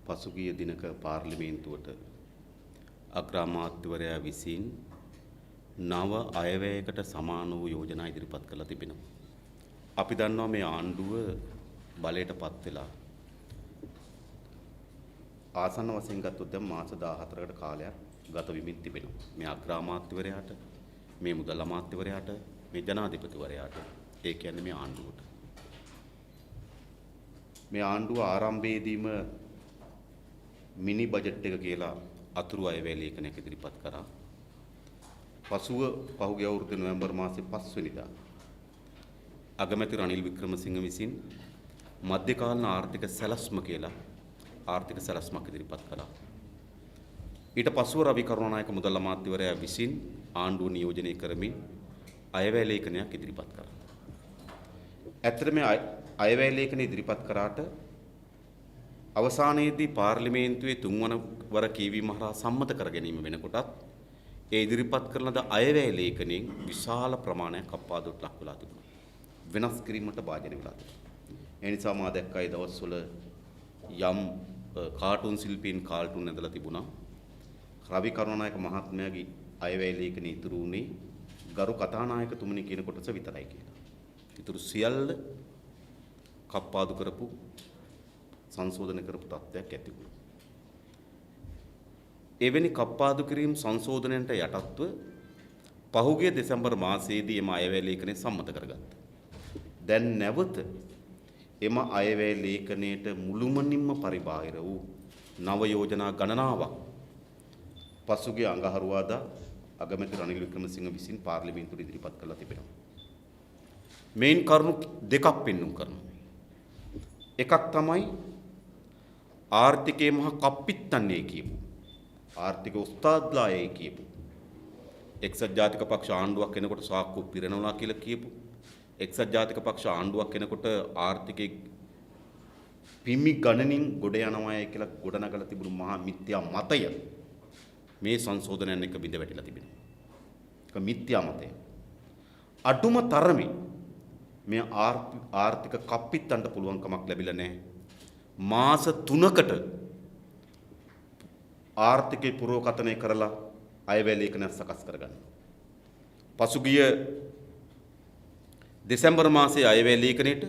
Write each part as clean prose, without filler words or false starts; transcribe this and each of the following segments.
පසුගිය දිනක පාර්ලිමේන්තුවට අග්‍රාමාත්‍යවරයා විසින් නව අයවැයකට සමාන වූ යෝජනා ඉදිරිපත් කරලා තිබෙනවා. අපි දන්නවා මේ ආණ්ඩුව බලයට පත් වෙලා ආසන්න වශයෙන් ගත්තොත් දැන් මාස 14කට කාලයක් ගත වෙමින් තිබෙනවා. මේ අග්‍රාමාත්‍යවරයාට, මේ මුදල් අමාත්‍යවරයාට, මේ ජනාධිපතිවරයාට, ඒ කියන්නේ මේ ආණ්ඩුවට. මේ ආණ්ඩුව ආරම්භයේදීම මිනි බජට් එක කියලා අතුරු අයවැය ලේඛනයක් ඉදිරිපත් කරා. පසුව පහුගිය අවුරුදු නොවැම්බර් මාසයේ 5 වෙනිදා අගමැති රනිල් වික්‍රමසිංහ විසින් මධ්‍යකාලීන ආර්ථික සැලැස්ම කියලා ආර්ථික සැලැස්මක් ඉදිරිපත් කළා. ඊට පසුව රවි කරුණානායක මුදල් අමාත්‍යවරයා විසින් ආණ්ඩුව නියෝජනය කරමින් අයවැය ලේඛනයක් ඉදිරිපත් කළා. ඇත්තටම මේ අයවැය ලේඛන ඉදිරිපත් කරාට අවසානයේදී පාර්ලිමේන්තුවේ තුන්වන වර කියවීම හරහා සම්මත කර ගැනීම වෙනකොටත් ඒ ඉදිරිපත් කරන ද අයවැය ලේඛනයෙන් විශාල ප්‍රමාණයක් කප්පාදුවට ලක් වෙලා තිබුණා. වෙනස් කිරීමට භාජනය වෙලා තිබුණා. ඒ නිසා මා දැක්කා ඒ දවස්වල යම් කාටුන් ශිල්පීන් කාල්ටුන් ඇඳලා තිබුණා. රවි කරුණානායක මහත්මයාගේ අයවැය ලේඛනයේ ඉතුරු වුණේ ගරු කතානායකතුමනි කියන කොටස විතරයි කියලා. ඉතුරු සියල්ල කප්පාදු කරපු සංශෝධන කරපු තත්ත්වයක් ඇති වුණා. එවැනි කප්පාදු කිරීම සංශෝධනයන්ට යටත්ව පහුගිය දෙසැම්බර් මාසයේදී එම අයවැය ලේඛනය සම්මත කරගත්තා. දැන් නැවත එම අයවැය ලේඛනයට මුළුමනින්ම පරිබාහිර වූ නව යෝජනා ගණනාවක් පසුගිය අඟහරුවාදා අගමැති රනිල් වික්‍රමසිංහ විසින් පාර්ලිමේන්තුවට ඉදිරිපත් කළා තිබෙනවා. මේන් කරුණු දෙකක් පෙන්වුම් කරනවා. එකක් තමයි ආර්ථිකයේ මහා කප්පිත්තන්නේ කියපු ආර්ථික උස්තාද්ලා ඒ කියපු එක්සත් ජාතික පක්ෂ ආණ්ඩුවක් එනකොට සාක්කු පිරෙනවා කියලා කියපු එක්සත් ජාතික පක්ෂ ආණ්ඩුවක් එනකොට ආර්ථිකයේ පිම්මි ගණනින් ගොඩ යනවායි කියලා ගොඩනගලා තිබුණු මහා මිත්‍යා මතය මේ සංශෝධනයන් එක්ක බිඳ වැටිලා තිබෙනවා. ඒක මිත්‍යා මතය. අඩුම තරමේ මේ ආර්ථික කප්පිත්තන්ට පුළුවන් කමක් ලැබිලා නැහැ. මාස 3කට ආර්ථිකේ පුරෝකථනය කරලා අයවැය ලේඛනයක් සකස් කරගන්න. පසුගිය දෙසැම්බර් මාසයේ අයවැය ලේඛනයේට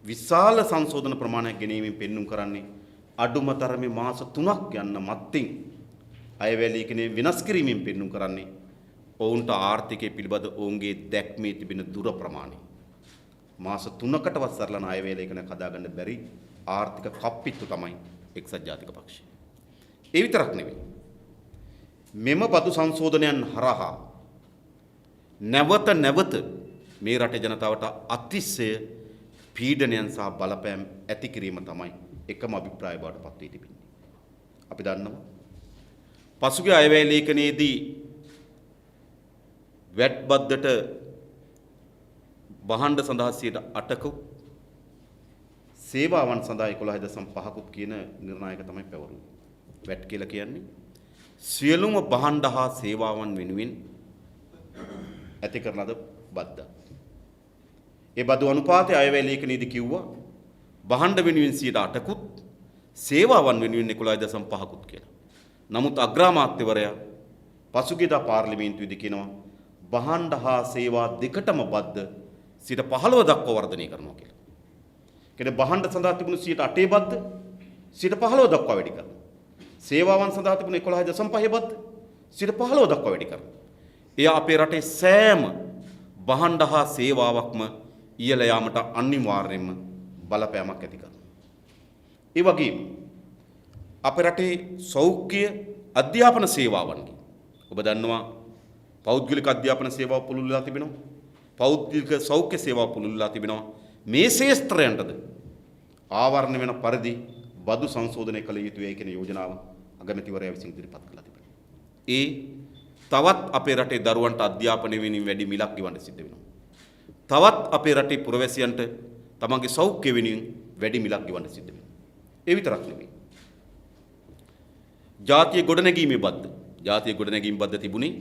විශාල සංශෝධන ප්‍රමාණයක් ගෙනීමෙන් පෙන්눔 කරන්නේ අඩුම තරමේ මාස 3ක් යන්න මත්තින් අයවැය ලේඛනයේ වෙනස් කිරීමෙන් පෙන්눔 කරන්නේ ඔවුන්ට ආර්ථිකය පිළිබඳ ඔවුන්ගේ දැක්මේ තිබෙන දුර ප්‍රමාණය. මාස 3කටවත් සරලන අයවැය ලේඛනයක් හදාගන්න බැරි ආර්ථික කප්පිත්තු තමයි එක්සත් ජාතික පක්ෂය. ඒ විතරක් නෙවෙයි. මෙම බදු සංශෝධනයන් හරහා නැවත මේ රටේ ජනතාවට අතිශය පීඩනයන් සහ බලපෑම් ඇති කිරීම තමයි එකම අභිප්‍රාය බවට පත් වී තිබෙන්නේ. අපි දන්නවා පසුගිය අයවැය ලේඛනයේදී වැට් බද්දට බහඬ සඳහා 8%ක සේවාවන් සඳහා 11.5% කියන නිර්ණායක තමයි පැවරුනේ. වැට් කියලා කියන්නේ සියලුම බහඬ හා සේවාවන් වෙනුවෙන් ඇති කරන ලද බද්දක්. ඒ බදු අනුපාතය අයවැය ලේඛනයේදී කිව්වා බහඬ වෙනුවෙන් 8%කුත් සේවාවන් වෙනුවෙන් 11.5%කුත් කියලා. නමුත් අග්‍රාමාත්‍යවරයා පසුගියදා පාර්ලිමේන්තුවේදී කියනවා බහඬ හා සේවා දෙකටම බද්ද 15% දක්වා වර්ධනය කරනවා කියලා. කියන්නේ බහඬ සඳහා තිබුණු 8% බද්ද 15% දක්වා වැඩි කරනවා. සේවාවන් සඳහා තිබුණු 11.5% බද්ද 15% දක්වා වැඩි කරනවා. එය අපේ රටේ සෑම බහඬ හා සේවාවක්ම ඉහළ යාමට අනිවාර්යයෙන්ම බලපෑමක් ඇති කරනවා. ඒ වගේම අපේ රටේ සෞඛ්‍ය අධ්‍යාපන සේවාවන්ගේ ඔබ දන්නවා පෞද්ගලික අධ්‍යාපන සේවාව පුළුල් වෙලා තිබෙනවා. පෞද්ගලික සෞඛ්‍ය සේවාව පුළුල් වෙලා තිබෙනවා. මේ ශේස්ත්‍රයන්ටද ආවරණ වෙන පරිදි බදු සංශෝධනය කළ යුතුයි කියන යෝජනාව අගමැතිවරයා විසින් ඉදිරිපත් කළා තිබෙනවා. ඒ තවත් අපේ රටේ දරුවන්ට අධ්‍යාපනය වෙනුවෙන් වැඩි මිලක් ගෙවන්න සිද්ධ වෙනවා. තවත් අපේ රටේ පුරවැසියන්ට තමන්ගේ සෞඛ්‍ය වෙනුවෙන් වැඩි මිලක් ගෙවන්න සිද්ධ වෙනවා. ඒ විතරක් නෙවෙයි. ජාතිය ගොඩනැගීමේ බද්ද. ජාතිය ගොඩනැගීම් බද්ද තිබුණේ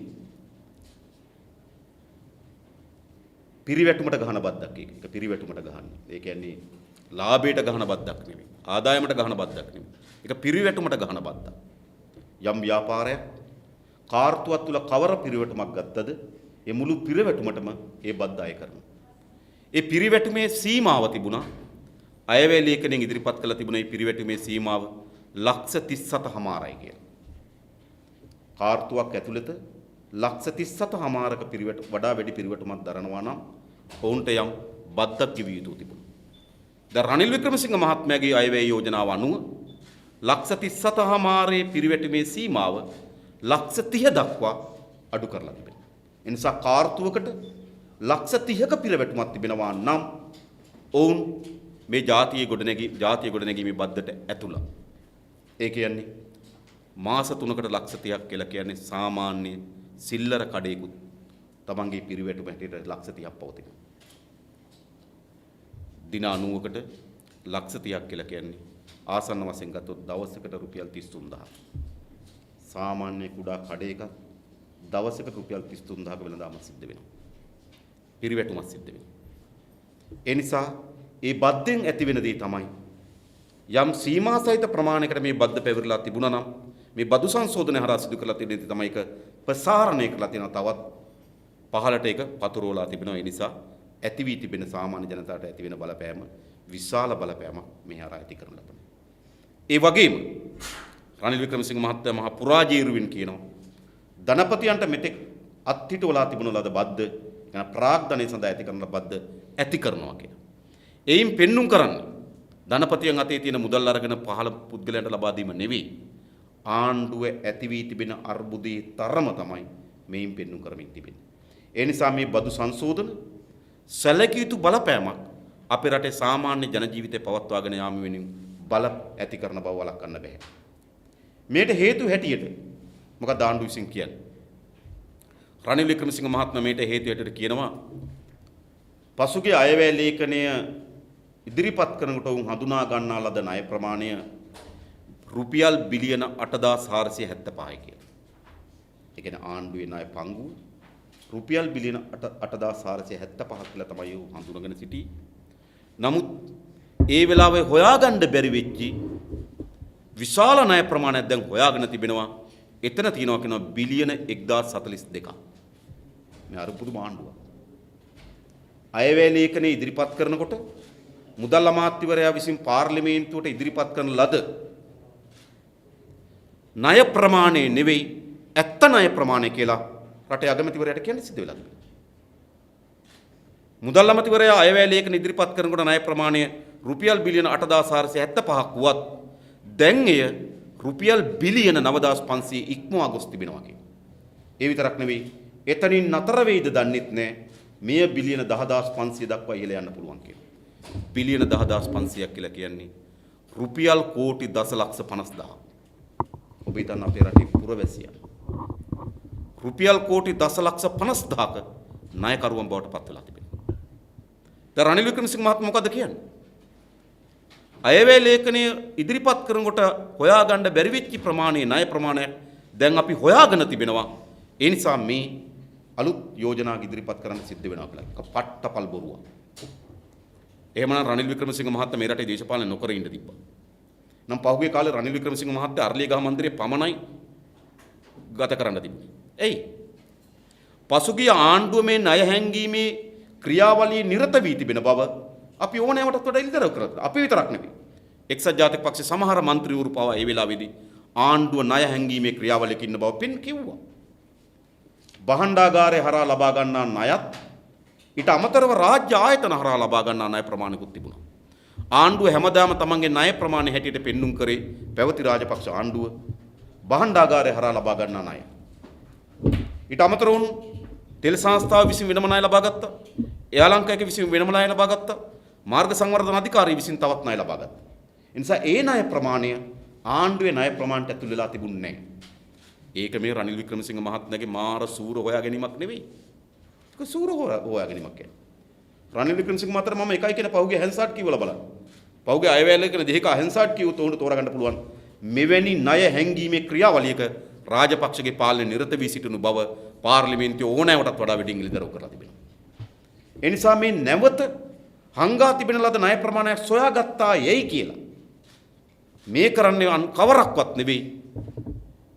පිරිවැටුමට ගහන බද්දක්. ඒක පිරිවැටුමට ගහන්නේ. ඒ කියන්නේ ලාභයට ගහන බද්දක් නෙවෙයි. ආදායමට ගහන බද්දක් නෙවෙයි. ඒක ඒක පිරිවැටුමට ගහන බද්දක්. යම් ව්‍යාපාරයක් කාර්තුවක් තුල කවර පිරිවැටුමක් ගත්තද ඒ මුළු පිරිවැටුමටම ඒ බද්ද අය කරනවා. ඒ පිරිවැටුමේ සීමාව තිබුණා. අයවැය ලේඛනයෙන් ඉදිරිපත් කළ තිබුණ මේ පිරිවැටුමේ සීමාව ලක්ෂ 37.5යි කියලා. කාර්තුවක් ඇතුළත ලක්ෂ 37.5ක පිරිවැට වඩා වැඩි පිරිවැටුමක් දරනවා නම් ඔවුන්ට යම් බද්දක් ගෙවිය යුතු තිබුණා. දැන් රනිල් වික්‍රමසිංහ මහත්මයාගේ අයවැය යෝජනාව අනුව ලක්ෂ 37.5 පිරිවැටුමේ සීමාව ලක්ෂ 30 දක්වා අඩු කරලා තිබෙනවා. ඒ නිසා කාර්තුවකට ලක්ෂ 30ක පිරිවැටුමක් තිබෙනවා නම් ඔවුන් මේ ජාතිය ගොඩනැගීමේ බද්දට ඇතුළත්. ඒ කියන්නේ මාස 3කට ලක්ෂ 30ක් කියලා කියන්නේ සාමාන්‍ය සිල්ලර කඩේකුත් තමන්ගේ පිරිවැටුම හැටියට ලක්ෂ 30ක් පවතිනවා. දින 90කට ලක්ෂ 30ක් කියලා කියන්නේ ආසන්න වශයෙන් ගත්තොත් දවසකට රුපියල් 33000. සාමාන්‍ය කුඩා කඩේක දවසකට රුපියල් 33000ක වෙළඳාම සිද්ධ වෙනවා. පිරිවැටුමක් සිද්ධ වෙනවා. ඒ නිසා ඒ බද්දෙන් ඇති වෙන දේ තමයි යම් සීමා සහිත ප්‍රමාණයකට මේ බද්ද පැවරිලා තිබුණා නම් මේ බදු සංශෝධනය හරහා සිදු කරලා තියෙන දේ තමයි ඒක ප්‍රසාරණය කරලා තියෙනවා. තවත් පහළට ඒක පතුරවලා තිබෙනවා. ඒ නිසා ඇති වී තිබෙන සාමාන්‍ය ජනතාවට ඇති වෙන බලපෑම විශාල බලපෑමක් මේ හරහා ඇති කරන ලබන. ඒ වගේම රනිල් වික්‍රමසිංහ මහත්තයා මහ පුරාජීරුවෙන් කියනවා ධනපතියන්ට මෙතෙක් අත්හිටවලා තිබුණු ලද බද්ද යන ප්‍රාග්ධනය සඳහා ඇති කරන බද්ද ඇති කරනවා කියලා. එයින් පෙන්눔 කරන්නේ ධනපතියන් අතේ තියෙන මුදල් අරගෙන පහළ පුද්ගලයන්ට ලබා දීම නෙවෙයි ආණ්ඩුව ඇති වී තිබෙන අර්බුදයේ තරම තමයි මේන් පෙන්눔 කරමින් තිබෙන්නේ. ඒ නිසා මේ බදු සංශෝධන සැලකිය යුතු බලපෑමක් අපේ රටේ සාමාන්‍ය ජන ජීවිතය පවත්වාගෙන යාම වෙනුවෙන් බල ඇති කරන බව වළක්වන්න බෑ. මේට හේතු හැටියට මොකද ආණ්ඩුව විසින් කියන්නේ? රනිල් වික්‍රමසිංහ මහත්මයා මේට හේතු හැටියට කියනවා පසුගිය අයවැය ලේඛනය ඉදිරිපත් කරනකොට උන් හඳුනා ගන්නා ලද ණය ප්‍රමාණය රුපියල් බිලියන 8475යි කියලා. ඒ කියන්නේ ආණ්ඩුවේ ණය පංගුව රුපියල් බිලියන 8475ක් කියලා තමයි හඳුනගෙන සිටි. නමුත් ඒ වෙලාවේ හොයාගන්න බැරි වෙච්චි විශාල ණය ප්‍රමාණයක් දැන් හොයාගෙන තිබෙනවා. එතන තියෙනවා කියනවා බිලියන 1042ක්. මේ අරුපුදු ආණ්ඩුව. අයවැය ලේඛනය ඉදිරිපත් කරනකොට මුදල් අමාත්‍යවරයා විසින් පාර්ලිමේන්තුවට ඉදිරිපත් කරන ලද ණය ප්‍රමාණය නෙවෙයි ඇත්ත ණය ප්‍රමාණය කියලා රටේ අගමැතිවරයාට කියන්න සිද්ධ වෙලා තිබෙනවා. මුදල් අමාත්‍යවරයා අයවැය ලේඛන ඉදිරිපත් කරනකොට ණය ප්‍රමාණය රුපියල් බිලියන 8475ක් වුවත් දැන් එය රුපියල් බිලියන 9500 ඉක්මවා ගොස් තිබෙනවා කියන්නේ. ඒ විතරක් නෙවෙයි එතනින් නතර වෙයිද දන්නෙත් නැහැ. මෙය බිලියන 10500 දක්වා ඉහළ යන්න පුළුවන් කියලා. බිලියන 10500ක් කියලා කියන්නේ රුපියල් කෝටි දසලක්ෂ 50000. ඔබ හිතන්න අපේ රටේ පුරවැසියන් රුපියල් කෝටි දසලක්ෂ 50000ක ණයකරුවන් බවට පත් වෙලා තිබෙනවා. දැන් රනිල් වික්‍රමසිංහ මහත්මයා මොකද කියන්නේ? අයවැය ලේඛනය ඉදිරිපත් කරනකොට හොයාගන්න බැරි වෙච්ච ප්‍රමාණයේ ණය ප්‍රමාණය දැන් අපි හොයාගෙන තිබෙනවා. ඒ නිසා මේ අලුත් යෝජනා ඉදිරිපත් කරන්න සිද්ධ වෙනවා කියලා. පට්ටපල් බොරුවක්. එහෙමනම් රනිල් වික්‍රමසිංහ මහත්තයා මේ රටේ දේශපාලන නොකර ඉන්න තිබ්බා. නම් පහුගිය කාලේ රනිල් වික්‍රමසිංහ මහත්තයා අරලියගහ මන්දිරේ පමණයි ගත කරන්න තිබුණේ. එයි. පසුගිය ආණ්ඩුව මේ ණය හැංගීමේ ක්‍රියාවලියේ නිරත වී තිබෙන බව අපි ඕනෑමටත් වඩා ඉල්දරව් කරා. අපි විතරක් නෙවෙයි. එක්සත් ජාතික පක්ෂේ සමහර മന്ത്രിවරු පවා ඒ වෙලාවේදී ආණ්ඩුව ණය හැංගීමේ ක්‍රියාවලියක ඉන්න බව පෙන් කිව්වා. භාණ්ඩාගාරය හරහා ලබා ගන්නා ණයත් ඊට අමතරව රාජ්‍ය ආයතන හරහා ලබා ගන්නා ණය ප්‍රමාණිකුත් තිබුණා. ආණ්ඩුව හැමදාම තමන්ගේ ණය ප්‍රමාණය හැටියට පෙන්눔 කරේ පැවති රාජපක්ෂ ආණ්ඩුව භාණ්ඩාගාරය හරහා ලබා ගන්නා ණය. ඊට අමතරව තෙල් සංස්ථාව විසින් වෙනම ණය ලබා ගත්තා. එයාලංකායක විසින් වෙනම ණය ලබා ගත්තා. මාර්ග සංවර්ධන අධිකාරිය විසින් තවත් ණය ලබා ගත්තා. ඒ නිසා ඒ ණය ප්‍රමාණය ආණ්ඩුවේ ණය ප්‍රමාණයට ඇතුල් වෙලා තිබුණේ නැහැ. ඒක මේ රනිල් වික්‍රමසිංහ මහත්මයාගේ මාර සූර හොයා ගැනීමක් නෙවෙයි. ඒක සූර හොයා ගැනීමක් කියන්නේ. රනිල් වික්‍රමසිංහ මහත්තයා මම එකයි කියන පහුගිය හැන්සාට් කිව්වලා බලන්න. පහුගිය අයවැය ලේඛන දෙකක හැන්සාට් කිව්වොත් උන්ට තෝරගන්න පුළුවන්. මෙවැනි ණය හැංගීමේ ක්‍රියාවලියක රාජපක්ෂගේ පාලනය නිරත වී සිටිනු බව පාර්ලිමේන්තුවේ ඕනෑමටත් වඩා වැඩින් ඉලිදරව් කරලා තිබෙනවා. ඒ නිසා මේ නැවත හංගා තිබෙන ලද ණය ප්‍රමාණයක් සොයාගත්තා යයි කියලා මේ කරන්නේ කවරක්වත් නෙවෙයි.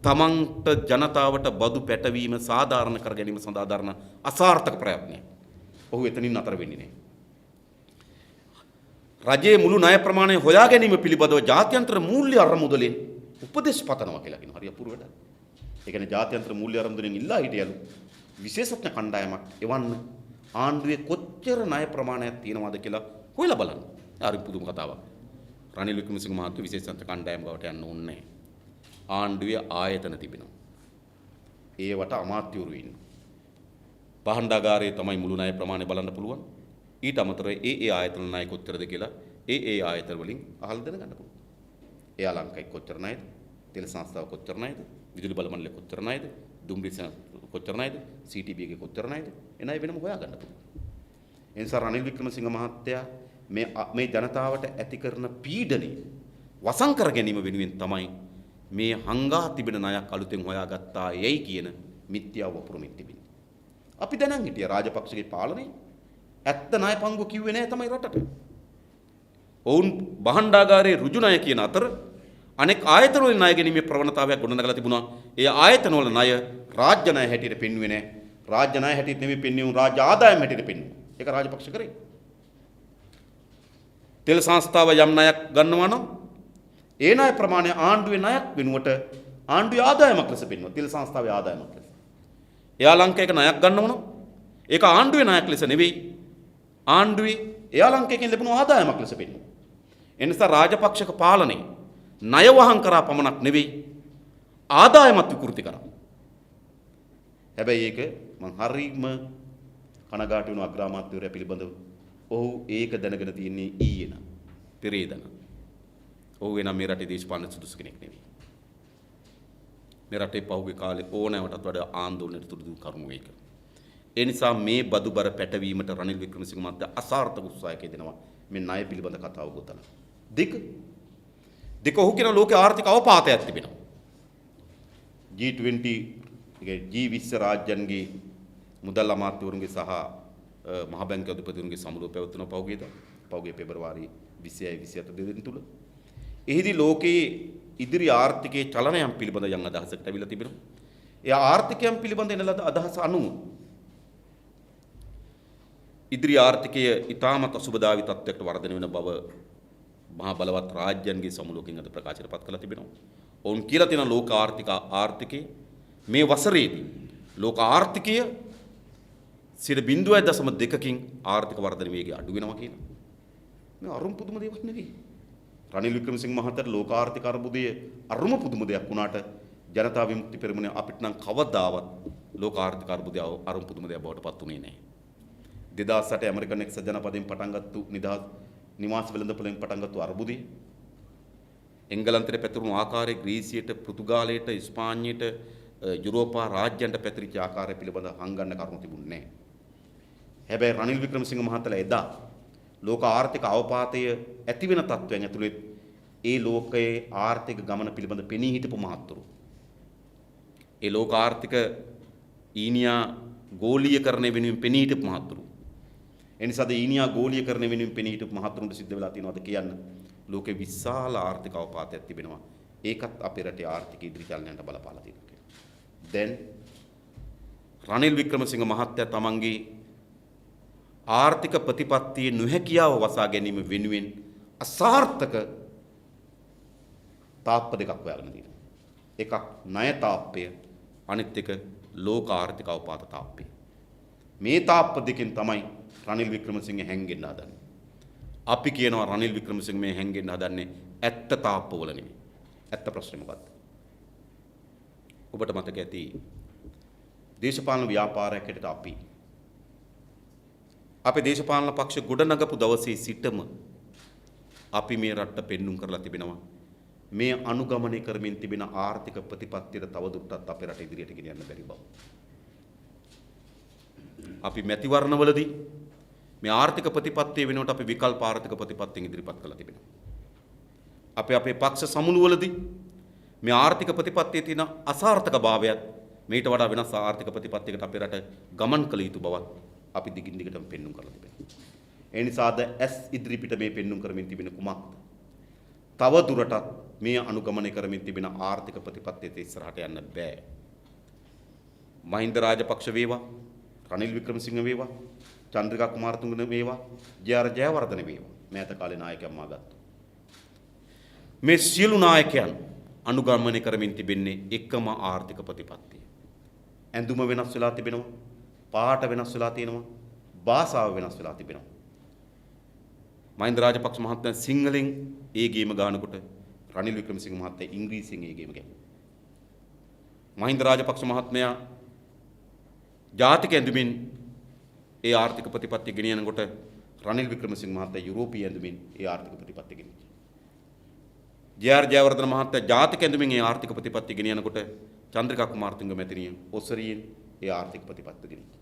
තමන්ට ජනතාවට බදු පැටවීම සාධාරණ කර ගැනීම සඳහා දරන අසාර්ථක ප්‍රයත්නයක්. ඔහු එතනින් නතර වෙන්නේ නැහැ. රජයේ මුළු ණය ප්‍රමාණය හොයා ගැනීම පිළිබඳව ජාත්‍යන්තර මූල්‍ය අරමුදලෙන් උපදෙස් පතනවා කියලා කියනවා. හරි අපූර්ව වැඩක්. ඒ කියන්නේ ජාත්‍යන්තර මූල්‍ය අරමුදලෙන් ඉල්ලා හිටියලු විශේෂඥ කණ්ඩායමක් එවන්න ආණ්ඩුවේ කොච්චර ණය ප්‍රමාණයක් තියෙනවද කියලා හොයලා බලන්න. හරි පුදුම කතාවක්. රනිල් වික්‍රමසිංහ මහත්තයෝ විශේෂඥ කණ්ඩායම ගාවට යන්න ඕනේ නැහැ. ආණ්ඩුවේ ආයතන තිබෙනවා. ඒවට අමාත්‍යවරු ඉන්නවා. භාණ්ඩාගාරයේ තමයි මුළු ණය ප්‍රමාණය බලන්න පුළුවන්. ඊට අමතරව ඒ ආයතන ණය කොච්චරද කියලා ඒ ආයතන වලින් අහලා දැනගන්න පුළුවන්. එයා ලංකාවේ කොච්චර ණයද? තෙල් සංස්ථාව කොච්චර ණයද? විදුලි බල මණ්ඩලය කොච්චර ණයද? දුම්රිස කොච්චර ණයද? CTB එකේ කොච්චර ණයද? එන අය වෙනම හොයා ගන්න පුළුවන්. ඒ නිසා රනිල් වික්‍රමසිංහ මහත්තයා මේ ජනතාවට ඇති කරන පීඩනය වසන් කර ගැනීම වෙනුවෙන් තමයි මේ හංගා තිබෙන ණයක් අලුතෙන් හොයාගත්තා යයි කියන මිත්‍යාව වපුරමින් තිබෙන්නේ. අපි දැනන් හිටියා රාජපක්ෂගේ පාලනයේ ඇත්ත ණය පංගුව කිව්වේ නැහැ තමයි රටට. ඔවුන් භාණ්ඩාගාරයේ ඍජු ණය කියන අතර අනෙක් ආයතන වල ණය ගැනීමේ ප්‍රවණතාවයක් ගොඩනගලා තිබුණා. ඒ ආයතන වල ණය රාජ්‍ය ණය හැටියට පෙන්වුවේ නැහැ. රාජ්‍ය ණය හැටියට නෙමෙයි පෙන්වුවේ රාජ්‍ය ආදායම් හැටියට පෙන්වුවා. ඒක රාජපක්ෂ කරේ. තෙල් සංස්ථාව යම් ණයක් ගන්නවා නම් ඒ ණය ප්‍රමාණය ආණ්ඩුවේ ණයක් වෙනුවට ආණ්ඩුවේ ආදායමක් ලෙස පෙන්වනවා. තෙල් සංස්ථාවේ ආදායමක් ලෙස. එයා ලංකාවේක ණයක් ගන්නව නම් ඒක ආණ්ඩුවේ ණයක් ලෙස නෙවෙයි ආණ්ඩුවේ එයා ලංකාවේකින් ලැබුණු ආදායමක් ලෙස පෙන්වනවා. ඒ නිසා රාජපක්ෂක පාලනයේ ණය වහං කරා පමණක් නෙවෙයි ආදායමත් විකෘති කරා. හැබැයි ඒක මං හරීම කනගාටු වෙන අග්‍රාමාත්‍යවරයා පිළිබඳව ඔහු ඒක දැනගෙන තියන්නේ ඊයේ නම් පෙරේදා නම්. ඔහු එනම් මේ රටේ දේශපාලන සුදුසු කෙනෙක් නෙවෙයි. මේ රටේ පහුගිය කාලේ ඕනෑමටත් වඩා ආందోලනයට තුඩු දුන් කරුණු ඒක. ඒ නිසා මේ බදුබර පැටවීමට රනිල් වික්‍රමසිංහ මහත්තයා අසාර්ථක උත්සාහයක දෙනවා මේ ණය පිළිබඳ කතාව ගොතලා. දෙක ඔහු කියන ලෝකේ ආර්ථික අවපාතයක් තිබෙනවා. G20 G20 රාජ්‍යන්ගේ මුදල් අමාත්‍යවරුන්ගේ සහ මහ බැංකුවේ අධිපතිවරුන්ගේ සමුළුව පැවැත්වුණා පහුගිය පෙබරවාරි 26 27 දෙදින තුල. එහිදී ලෝකයේ ඉදිරි ආර්ථිකයේ චලනයන් පිළිබඳ යම් අදහසකට අවිලා තිබෙනවා. ඒ ආර්ථිකයන් පිළිබඳ එන ලද අදහස අනුව ඉදිරි ආර්ථිකය ඉතාමත් අසුබදායී තත්ත්වයකට වර්ධනය වෙන බව මහා බලවත් රාජ්‍යන්ගේ සමුළුවකින් අද ප්‍රකාශයට පත් කළා තිබෙනවා. ඔවුන් කියලා තියෙන ලෝක ආර්ථිකයේ මේ වසරේදී ලෝක ආර්ථිකය 0.2කින් ආර්ථික වර්ධන වේගය අඩු වෙනවා කියලා. මේ අරුම පුදුම දෙයක් නෙවෙයි. රනිල් වික්‍රමසිංහ මහත්තයාට ලෝක ආර්ථික අර්බුදය අරුම පුදුම දෙයක් වුණාට ජනතා විමුක්ති පෙරමුණ අපිට නම් කවදාවත් ලෝක ආර්ථික අර්බුදය අරුම පුදුම දෙයක් බවට පත් වුණේ නැහැ. 2008 ඇමරිකන් එක්සත් ජනපදයෙන් පටන් ගත්තු නිවාස වෙළඳපොළෙන් පටන් ගත්තු අර්බුදය එංගලන්තයට පැතිරුණු ආකාරයේ ග්‍රීසියට පෘතුගාලයට ස්පාඤ්ඤයට යුරෝපා රාජ්‍යයන්ට පැතිරිච්ච ආකාරය පිළිබඳ හංගන්න කරුණු තිබුණේ නැහැ. හැබැයි රනිල් වික්‍රමසිංහ මහත්තයා එදා ලෝක ආර්ථික අවපාතය ඇති වෙන තත්ත්වයන් ඇතුළේ ඒ ලෝකයේ ආර්ථික ගමන පිළිබඳ පෙනී හිටපු මහත්තුරු. ඒ ලෝක ආර්ථික ඊනියා ගෝලීයකරණය වෙනුවෙන් පෙනී හිටපු මහත්තුරු. එනිසාද ඊනියා ගෝලීයකරණය වෙනුවෙන් පෙනී හිටපු මහත්තුරුන්ට සිද්ධ වෙලා තියෙනවද කියන්න ලෝකේ විශාල ආර්ථික අවපාතයක් තිබෙනවා. ඒකත් අපේ රටේ ආර්ථික ඉදිරි චලනයන්ට බලපාලා තියෙනවා. දැන් රනිල් වික්‍රමසිංහ මහත්තයා තමන්ගේ ආර්ථික ප්‍රතිපත්තියේ නොහැකියාව වසා ගැනීම වෙනුවෙන් අසාර්ථක තාප්ප දෙකක් හොයාගෙන තියෙනවා. එකක් ණය තාප්පය, අනිත් එක ලෝක ආර්ථික අවපාත තාප්පය. මේ තාප්ප දෙකෙන් තමයි රනිල් වික්‍රමසිංහ හැංගෙන්න හදන්නේ. අපි කියනවා රනිල් වික්‍රමසිංහ මේ හැංගෙන්න හදන්නේ ඇත්ත තාප්පවල නෙමෙයි. ඇත්ත ප්‍රශ්නේ මොකද්ද? ඔබට මතක ඇති දේශපාලන ව්‍යාපාරයක් හැටියට අපේ දේශපාලන පක්ෂ ගොඩනගපු දවසේ සිටම අපි මේ රටට පෙන්눔 කරලා තිබෙනවා මේ අනුගමනය කරමින් තිබෙන ආර්ථික ප්‍රතිපත්තියට තවදුරටත් අපේ රට ඉදිරියට ගෙනියන්න බැරි බව. අපි මැතිවරණවලදී මේ ආර්ථික ප්‍රතිපත්තිය වෙනුවට අපි විකල්ප ආර්ථික ප්‍රතිපත්තියෙන් ඉදිරිපත් කරලා තිබෙනවා. අපේ පක්ෂ සමුළුවලදී මේ ආර්ථික ප්‍රතිපත්තියේ තියෙන අසාර්ථකභාවයත් මේට වඩා වෙනස් ආර්ථික ප්‍රතිපත්තියකට අපේ රට ගමන් කළ යුතු බවත් අපි දිගින් දිගටම පෙන්눔 කරලා තිබෙනවා. ඒ නිසාද S ඉදිරිපිට මේ පෙන්눔 කරමින් තිබෙන කුමක්ද? තව දුරටත් මේ අනුගමනය කරමින් තිබෙන ආර්ථික ප්‍රතිපත්තියට ඉස්සරහට යන්න බෑ. මහින්ද රාජපක්ෂ වේවා, රනිල් වික්‍රමසිංහ වේවා, චන්ද්‍රිකා කුමාරතුංග වේවා, ජේ.ආර්. ජයවර්ධන වේවා. මෑත කාලේ නායකයන් මාගත්තු. මේ සියලු නායකයන් අනුගමනය කරමින් තිබෙන්නේ එකම ආර්ථික ප්‍රතිපත්තිය. ඇඳුම වෙනස් වෙලා තිබෙනවා, පාට වෙනස් වෙලා තියෙනවා, භාෂාව වෙනස් වෙලා තිබෙනවා. මහින්ද රාජපක්ෂ මහත්මයා සිංහලෙන් ඒ ගේම ගානකොට රනිල් වික්‍රමසිංහ මහත්තයා ඉංග්‍රීසියෙන් ඒ ගේම ගැහුවා. මහින්ද රාජපක්ෂ මහත්මයා ජාතික ඇඳුමින් ඒ ආර්ථික ප්‍රතිපත්තිය ගෙනියනකොට රනිල් වික්‍රමසිංහ මහත්තයා යුරෝපීය ඇඳුමින් ඒ ආර්ථික ප්‍රතිපත්තිය ගෙනියනවා. ජේ.ආර්. ජයවර්ධන මහත්තයා ජාතික ඇඳුමින් ඒ ආර්ථික ප්‍රතිපත්තිය ගෙනියනකොට චන්ද්‍රිකා කුමාරතුංග මැතිණිය ඔසරියෙන් ඒ ආර්ථික ප්‍රතිපත්තිය ගෙනියනවා.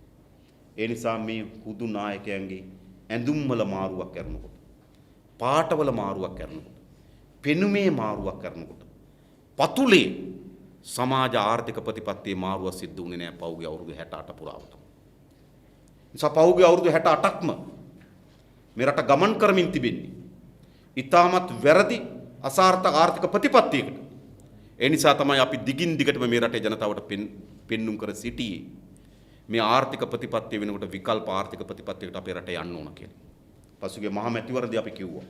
ඒ නිසා මේ හුදු නායකයන්ගේ ඇඳුම්වල මාරුවක් කරනකොට, පාටවල මාරුවක් කරනකොට, පෙනුමේ මාරුවක් කරනකොට, පතුලේ සමාජ ආර්ථික ප්‍රතිපත්තියේ මාරුව සිද්ධ වුණේ නැහැ පෞගේ අවුරුදු 68 පුරාවට. නිසා පෞගේ අවුරුදු 68ක්ම මේ රට ගමන් කරමින් තිබෙන්නේ ඊටමත් වැරදි අසාර්ථක ආර්ථික ප්‍රතිපත්තියකට. ඒ නිසා තමයි අපි දිගින් දිගටම මේ රටේ ජනතාවට පෙන්눔 කර සිටියේ මේ ආර්ථික ප්‍රතිපත්තිය වෙනකොට විකල්ප ආර්ථික ප්‍රතිපත්තියකට අපේ රට යන්න ඕන කියලා. පසුගිය මහා මැතිවරණදී අපි කිව්වා.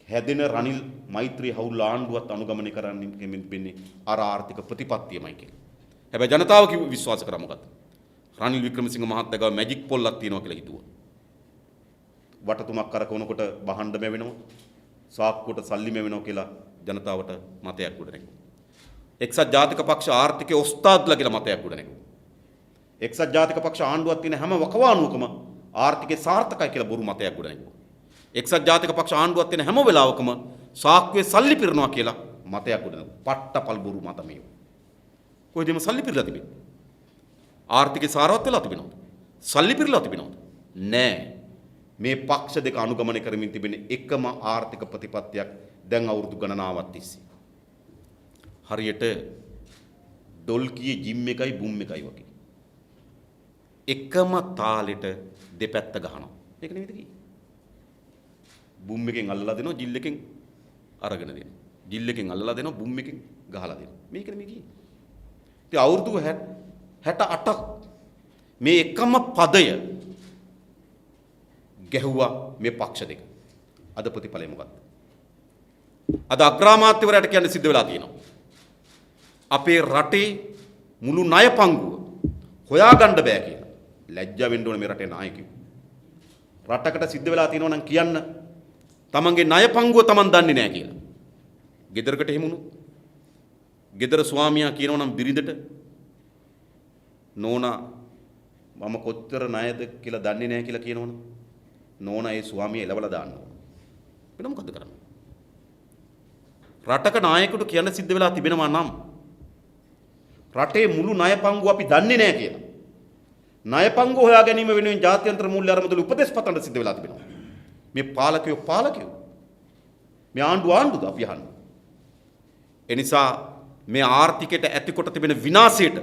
හැදෙන රනිල් මෛත්‍රී හවුල් ආණ්ඩුවත් අනුගමනය කරන්න වෙන්නේ අර ආර්ථික ප්‍රතිපත්තියමයි කියලා. හැබැයි ජනතාව විශ්වාස කරා මොකද්ද? රනිල් වික්‍රමසිංහ මහත්තයා ගාව මැජික් පොල්ලක් තියෙනවා කියලා හිතුවා. වටතුමක් කරකවනකොට බහණ්ඩ මැවෙනවා, සාක්කුවට සල්ලි මැවෙනවා කියලා ජනතාවට මතයක් ගොඩනැගුවා. එක්සත් ජාතික පක්ෂ ආර්ථිකයේ ඔස්තාද්ලා කියලා මතයක් ගොඩනැගුවා. එක්සත් ජාතික පක්ෂ ආණ්ඩුවක් තියෙන හැම වකවානුවකම ආර්ථිකේ සාර්ථකයි කියලා බොරු මතයක් ගොඩනැගුවා. එක්සත් ජාතික පක්ෂ ආණ්ඩුවක් තියෙන හැම වෙලාවකම සාක්කුවේ සල්ලි පිරනවා කියලා මතයක් ගොඩනැගුවා. පට්ටපල් බොරු මත මේව. කොයිදෙම සල්ලි පිරලා තිබෙන්නේ? ආර්ථිකේ සාරවත් වෙලා තිබෙනවද? සල්ලි පිරලා තිබෙනවද? නෑ. මේ පක්ෂ දෙක අනුගමනය කරමින් තිබෙන එකම ආර්ථික ප්‍රතිපත්තියක් දැන් අවුරුදු ගණනාවක් තිස්සේ. හරියට ඩොල්කියේ ජිම් එකයි බුම් එකයි වගේ. එකම තාලෙට දෙපැත්ත ගහනවා. ඒක නෙවෙයිද කියේ? බුම් එකෙන් අල්ලලා දෙනවා, ජිල් එකෙන් අරගෙන දෙනවා. ජිල් එකෙන් අල්ලලා දෙනවා, බුම් එකෙන් ගහලා දෙනවා. මේක නෙමෙයි කියේ. ඉතින් අවුරුදු 68ක් මේ එකම පදය ගැහුවා මේ පක්ෂ දෙක. අද ප්‍රතිඵලය මොකක්ද? අද අග්‍රාමාත්‍යවරයාට කියන්න සිද්ධ වෙලා තියෙනවා. අපේ රටේ මුළු ණය පංගුව හොයාගන්න බෑ කියලා. ලැජ්ජා වෙන්න ඕනේ මේ රටේ නායකයෝ. රටකට සිද්ධ වෙලා තියෙනවා නම් කියන්න තමන්ගේ ණය පංගුව තමන් දන්නේ නැහැ කියලා. ගෙදරකට එහෙම වුණොත් ගෙදර ස්වාමියා කියනවා නම් බිරිඳට නෝනා මම කොච්චර ණයද කියලා දන්නේ නැහැ කියලා කියනවනම් නෝනා ඒ ස්වාමියා එලවලා දානවා. වෙන මොකද කරන්නේ? රටක නායකයෙකුට කියන්න සිද්ධ වෙලා තිබෙනවා නම් රටේ මුළු ණය පංගුව අපි දන්නේ නැහැ කියලා. ණය පංගුව හොයා ගැනීම වෙනුවෙන් ජාත්‍යන්තර මූල්‍ය අරමුදල උපදෙස් පතන්න සිද්ධ වෙලා තිබෙනවා. මේ පාලකයෝ මේ ආණ්ඩුවද අපි අහන්නේ. එනිසා මේ ආර්ථිකයට ඇතිකොට තිබෙන විනාශයට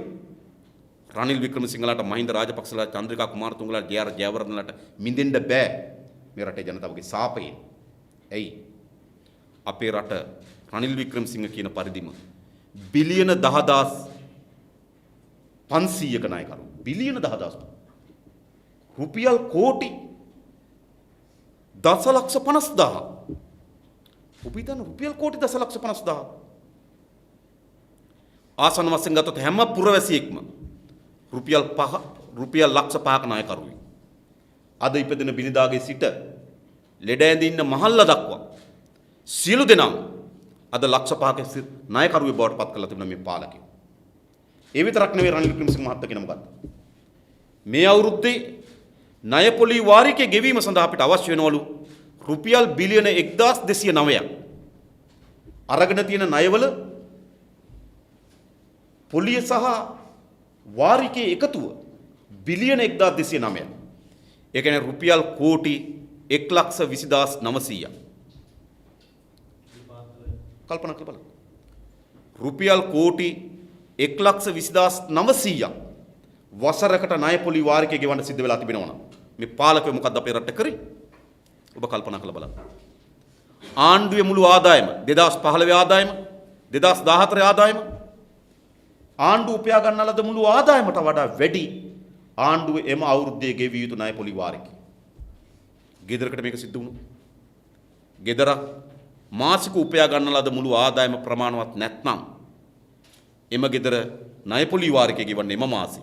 රනිල් වික්‍රමසිංහලාට, මහින්ද රාජපක්ෂලාට, චන්ද්‍රිකා කුමාරතුංගලාට, ජේ.ආර්. ජයවර්ධනලාට මිදෙන්න බෑ මේ රටේ ජනතාවගේ සාපයෙන්. ඇයි? අපේ රට රනිල් වික්‍රමසිංහ කියන පරිදිම බිලියන 10,500ක ණයකරු. බිලියන 10,000. රුපියල් කෝටි දසලක්ෂ 50,000. උපිතන රුපියල් කෝටි දසලක්ෂ 50,000. ආසන්න වශයෙන් ගත්තොත් හැම පුරවැසියෙක්ම රුපියල් ලක්ෂ 5ක ණයකරුයි. අද ඉපදෙන බිලිදාගේ සිට ලෙඩ ඇඳි ඉන්න මහල්ලා දක්වා සියලු දෙනාම අද ලක්ෂ 5ක ණයකරුවේ බවට පත් කරලා තිබුණා මේ පාලකයෝ. ඒ විතරක් නෙවෙයි රනිල් වික්‍රමසිංහ මහත්තයා කියන මොකද්ද? මේ අවුරුද්දේ ණය පොලී වාරිකයේ ගෙවීම සඳහා අපිට අවශ්‍ය වෙනවලු රුපියල් බිලියන 1209ක්. අරගෙන තියෙන ණයවල පොලිය සහ වාරිකයේ එකතුව බිලියන 1209ක්. ඒ කියන්නේ රුපියල් කෝටි 1,20,900ක්. කල්පනා කරලා බලන්න. රුපියල් කෝටි 1,20,900ක් වසරකට ණය පොලි වාරිකය ගෙවන්න සිද්ධ වෙලා තිබෙනවා නම් මේ පාලකයෝ මොකද්ද අපේ රටට කරේ? ඔබ කල්පනා කරලා බලන්න. ආණ්ඩුවේ මුළු ආදායම 2015 ආදායම 2014 ආදායම ආණ්ඩුව උපයා ගන්නා ලද මුළු ආදායමට වඩා වැඩි ආණ්ඩුව එම අවුරුද්දේ ගෙවිය යුතු ණය පොලි වාරිකය. ගෙදරකට මේක සිද්ධ වුණා. ගෙදරක් මාසික උපයා ගන්න ලද මුළු ආදායම ප්‍රමාණවත් නැත්නම් එම ගෙදර ණය පොලි වාරිකය ගෙවන්නේ එම මාසෙ.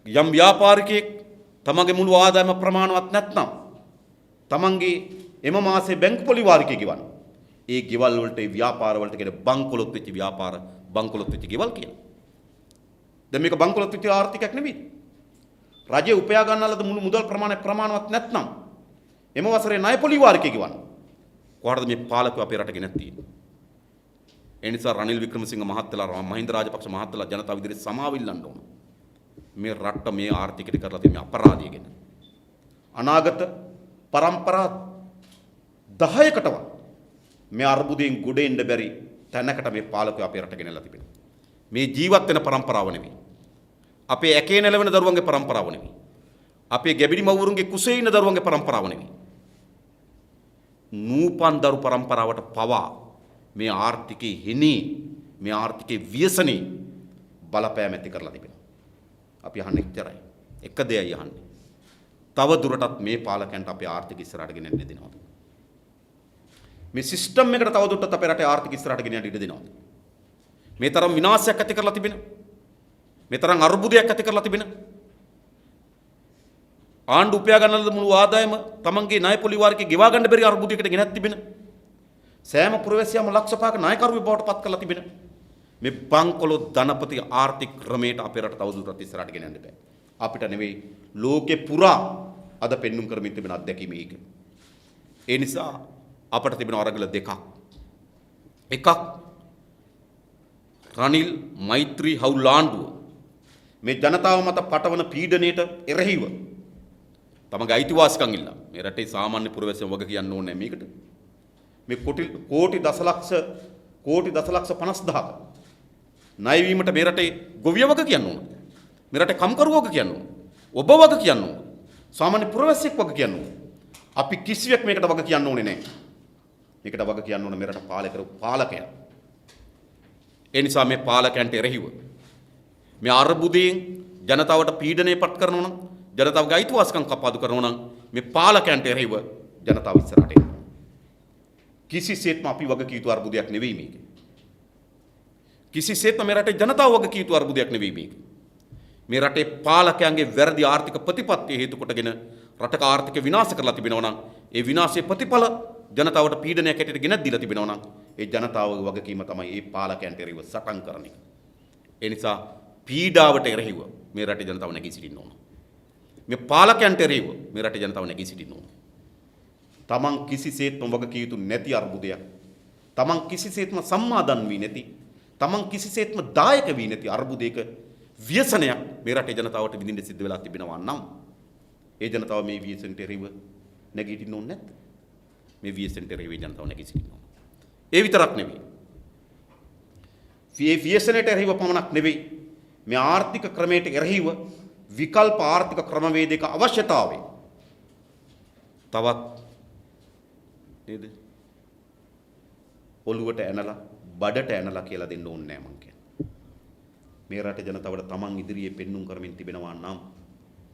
යම් ව්‍යාපාරිකයෙක් තමගේ මුළු ආදායම ප්‍රමාණවත් නැත්නම් තමන්ගේ එම මාසේ බැංකු පොලි වාරිකය ගෙවන්න. ඒ ගෙවල් වලට ඒ ව්‍යාපාර වලට කියන බංකොලොත් වෙච්ච ව්‍යාපාර බංකොලොත් වෙච්ච ගෙවල් කියලා. දැන් මේක බංකොලොත් වෙච්ච ආර්ථිකයක් නෙවෙයි. රජය උපයා ගන්නා ලද මුළු මුදල් ප්‍රමාණවත් නැත්නම් එම වසරේ ණය පොලි වාරිකය ගෙවන්න. කොහටද මේ පාලකව අපේ රට ගෙනත් තියෙන්නේ? ඒ නිසා රනිල් වික්‍රමසිංහ මහත්තයලා මහින්ද රාජපක්ෂ මහත්තයලා ජනතාව ඉදිරියේ සමාව ඉල්ලන්න ඕන. මේ රට මේ ආර්ථිකයට කරලා තියෙන අපරාධය ගැන. අනාගත පරම්පරා 10කටවත් මේ අර්බුදයෙන් ගොඩ එන්න බැරි තැනකට මේ පාලකයෝ අපේ රට ගෙනල්ලා තිබෙනවා. මේ ජීවත් වෙන පරම්පරාව නෙවෙයි. අපේ ඇකේ නැලවෙන දරුවන්ගේ පරම්පරාව නෙවෙයි. අපේ ගැබිඩි මව්වරුන්ගේ කුසේ ඉන්න දරුවන්ගේ පරම්පරාව නෙවෙයි. නූපන් දරු පරම්පරාවට පවා මේ ආර්ථිකයේ හිනේ මේ ආර්ථිකයේ ව්‍යසනේ බලපෑම ඇති කරලා තිබෙනවා. අපි අහන්නේ ඉතරයි. එක දෙයයි අහන්නේ. තව දුරටත් මේ පාලකයන්ට අපේ ආර්ථික ඉස්සරහට ගෙන යන්න දෙනවද? මේ සිස්ටම් එකට තව දුරටත් අපේ රටේ ආර්ථික ඉස්සරහට ගෙන යන්න ඉඩ දෙනවද? මේ තරම් විනාශයක් ඇති කරලා තිබෙන මේ තරම් අර්බුදයක් ඇති කරලා තිබෙන ආණ්ඩු උපයා ගන්නලද මුළු ආදායම තමන්ගේ ණය පොලි වාරිකේ ගෙවා ගන්න බැරි අර්බුදයකට ගෙනත් තිබෙන සෑම පුරවැසියම ලක්ෂ 5ක ණයකරුවෙක් බවට පත් කරලා තිබෙන මේ බංකොලොත් ධනපති ආර්ථික ක්‍රමයට අපේ රට තවදුරටත් ඉස්සරහට ගෙන යන්න බෑ. අපිට නෙවෙයි ලෝකේ පුරා අද පෙන්눔 කරමින් තිබෙන අත්දැකීම ඒක. ඒ නිසා අපට තිබෙන අරගල දෙකක්. එකක් රනිල් මෛත්‍රී හවුල් ආණ්ඩුව මේ ජනතාව මත පටවන පීඩනයට එරෙහිව තමගේ අයිතිවාසිකම් ඉල්ලා මේ රටේ සාමාන්‍ය පුරවැසියන් වග කියන්න ඕනේ මේකට. මේ කෝටි දසලක්ෂ 50000ක ණය වීමට මේ රටේ ගොවිය වග කියන්න ඕන. මේ රටේ කම්කරු වග කියන්න ඕන. ඔබ වග කියන්න ඕන. සාමාන්‍ය පුරවැසියෙක් වග කියන්න ඕන. අපි කිසිවෙක් මේකට වග කියන්න ඕනේ නැහැ. මේකට වග කියන්න ඕන මේ රට පාලකයන්. ඒ නිසා මේ පාලකයන්ට එරෙහිව මේ අර්බුදයෙන් ජනතාවට පීඩනයපත් කරනවා නම් ජනතාවගේ අයිතිවාසිකම් කපාදු කරනවා නම් මේ පාලකයන්ට එරෙහිව ජනතාව ඉස්සරහට එනවා. කිසිසේත්ම අපි වග කීතු අර්බුදයක් නෙවෙයි මේක. කිසිසේත්ම මේ රටේ ජනතාව වග කීතු අර්බුදයක් නෙවෙයි මේක. මේ රටේ පාලකයන්ගේ වැරදි ආර්ථික ප්‍රතිපත්තිය හේතු කොටගෙන රටක ආර්ථික විනාශ කරලා තිබෙනවා නම් ඒ විනාශයේ ප්‍රතිඵල ජනතාවට පීඩනයක් ඇටියට ගෙනත් දීලා තිබෙනවා නම් ඒ ජනතාවගේ වගකීම තමයි මේ පාලකයන්ට එරෙහිව සටන් කරන එක. ඒ නිසා පීඩාවට එරෙහිව මේ රටේ ජනතාව නැගී සිටින්න ඕන. මේ පාලකයන්ට එරෙහිව මේ රටේ ජනතාව නැගී සිටින්න ඕන. තමන් කිසිසේත්ම වගකිය යුතු නැති අර්බුදයක්. තමන් කිසිසේත්ම සම්මාදන් වී නැති. තමන් කිසිසේත්ම දායක වී නැති අර්බුදයක ව්‍යසනයක් මේ රටේ ජනතාවට විඳින්න සිද්ධ වෙලා තිබෙනවා නම් ඒ ජනතාව මේ ව්‍යසනට එරෙහිව නැගී සිටින්න ඕනේ නැද්ද? මේ ව්‍යසනට එරෙහිව ජනතාව නැගී සිටින්න ඕන. ඒ විතරක් නෙවෙයි. මේ ව්‍යසනයට එරෙහිව පමණක් නෙවෙයි මේ ආර්ථික ක්‍රමයට එරෙහිව විකල්ප ආර්ථික ක්‍රමවේදයක අවශ්‍යතාවය තවත් නේද? ඔළුවට ඇනලා බඩට ඇනලා කියලා දෙන්න ඕනේ නැහැ මං කියන්නේ. මේ රටේ ජනතාවට තමන් ඉදිරියේ පෙන්눔 කරමින් තිබෙනවා නම්